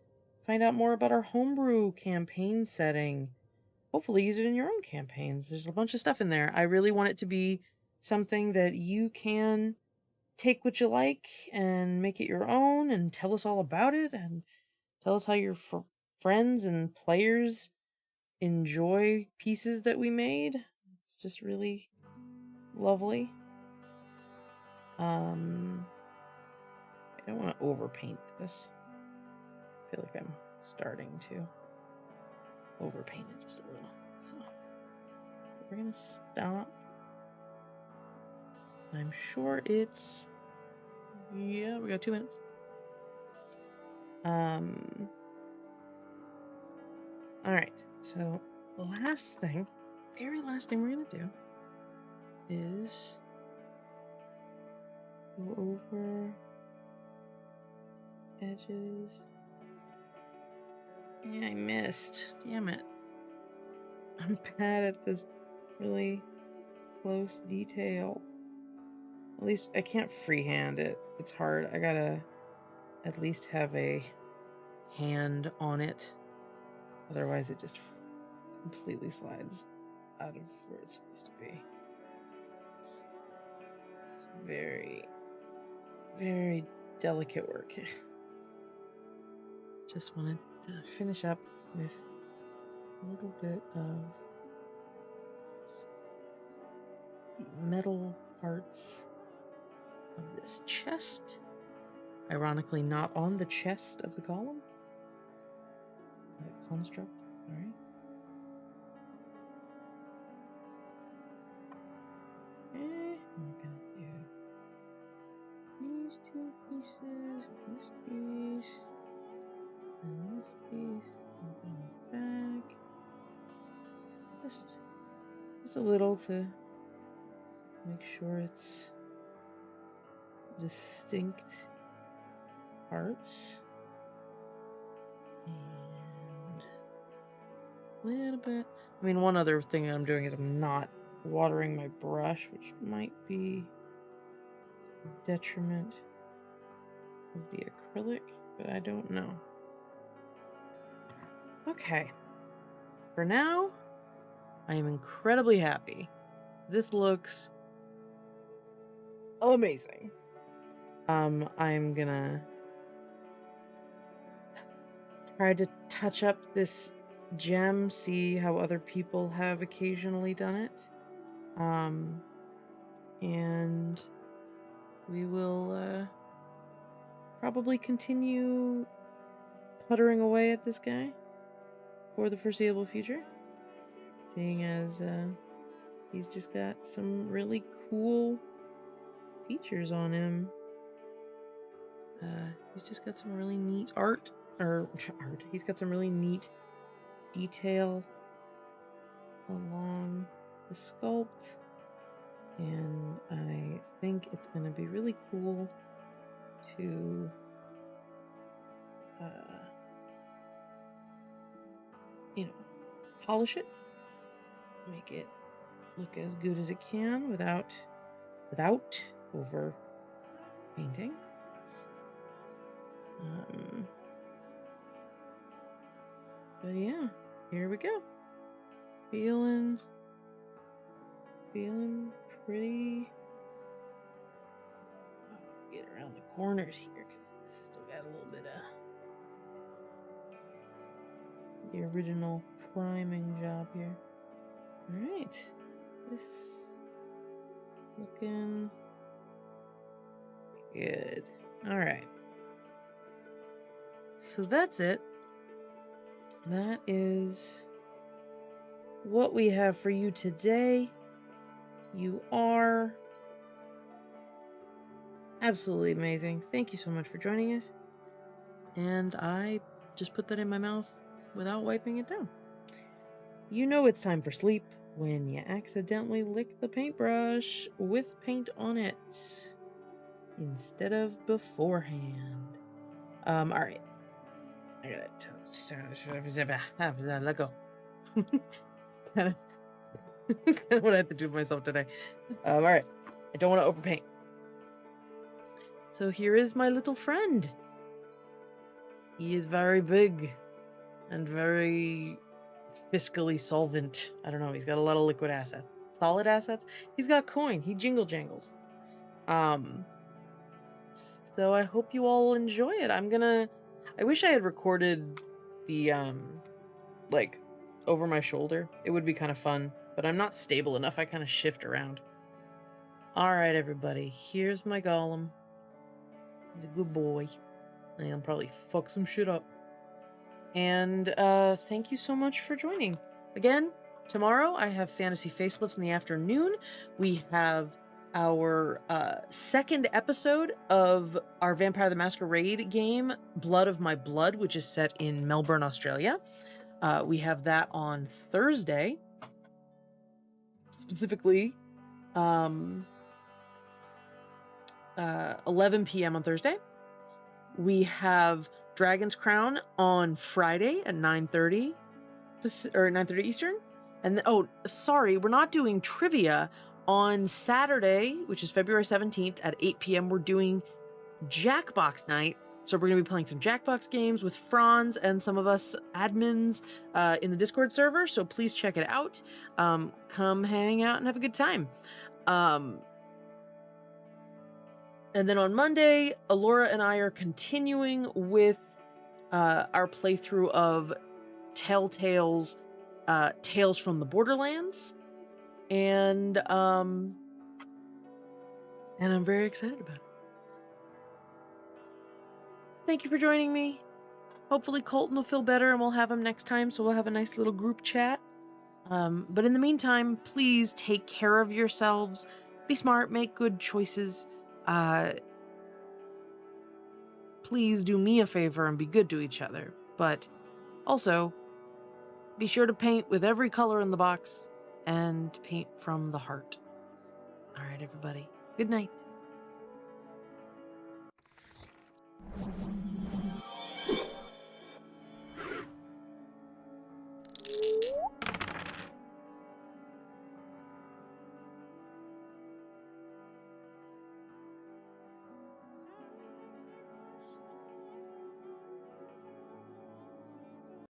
Find out more about our homebrew campaign setting. hopefully use it in your own campaigns. There's a bunch of stuff in there. I really want it to be something that you can take what you like and make it your own and tell us all about it and tell us how your friends and players enjoy pieces that we made. It's just really lovely. I don't want to overpaint this. I feel like I'm starting to overpaint it just a little. So we're gonna stop. I'm sure it's, yeah, we got 2 minutes. All right. So the last thing, very last thing we're gonna do is go over edges. Yeah, I missed. Damn it. I'm bad at this really close detail. At least I can't freehand it. It's hard. I gotta at least have a hand on it. Otherwise it just completely slides out of where it's supposed to be. It's very, very delicate work. Just wanted to finish up with a little bit of the metal parts of this chest. Ironically, not on the chest of the golem. Construct, sorry. Okay, I'm gonna do these 2 pieces, this piece, and this piece, and bring it back. Just a little to make sure it's distinct parts. And a little bit. I mean, one other thing I'm doing is I'm not watering my brush, which might be a detriment of the acrylic, but I don't know. Okay. For now, I am incredibly happy. This looks amazing. I'm gonna try to touch up this gem, see how other people have occasionally done it. And we will probably continue puttering away at this guy for the foreseeable future, seeing as he's just got some really cool features on him. He's just got some really neat art. He's got some really neat detail along the sculpt, and I think it's going to be really cool to polish it, make it look as good as it can without over painting. But yeah, here we go. Feeling pretty. Get around the corners here because it's still got a little bit of the original priming job here. All right, this looking good. All right, so that's it. That is what we have for you today. You are absolutely amazing. Thank you so much for joining us. And I just put that in my mouth without wiping it down. You know it's time for sleep when you accidentally lick the paintbrush with paint on it instead of beforehand. All right. I gotta let go. That's kind of what I have to do to myself today. All right. I don't want to overpaint. So here is my little friend. He is very big and very fiscally solvent. I don't know. He's got a lot of liquid assets. Solid assets? He's got coin. He jingle jangles. So I hope you all enjoy it. I wish I had recorded the, like, over my shoulder. It would be kind of fun, but I'm not stable enough. I kind of shift around. All right, everybody. Here's my golem. He's a good boy. I'll probably fuck some shit up. And thank you so much for joining. Again, tomorrow I have fantasy facelifts in the afternoon. We have our second episode of our Vampire the Masquerade game, Blood of My Blood, which is set in Melbourne, Australia. We have that on Thursday. Specifically, 11 p.m. on Thursday. We have Dragon's Crown on Friday at 9:30 or 9:30 Eastern. And oh, sorry, we're not doing trivia on Saturday, which is February 17th at 8 p.m. We're doing Jackbox night. So we're going to be playing some Jackbox games with Franz and some of us admins in the Discord server. So please check it out. Come hang out and have a good time. And then on Monday, Alora and I are continuing with our playthrough of Telltale's Tales from the Borderlands. And I'm very excited about it. Thank you for joining me. Hopefully Colton will feel better and we'll have him next time, so we'll have a nice little group chat. But in the meantime, please take care of yourselves. Be smart, make good choices. Please do me a favor and be good to each other. But also, be sure to paint with every color in the box and paint from the heart. All right, everybody. Good night.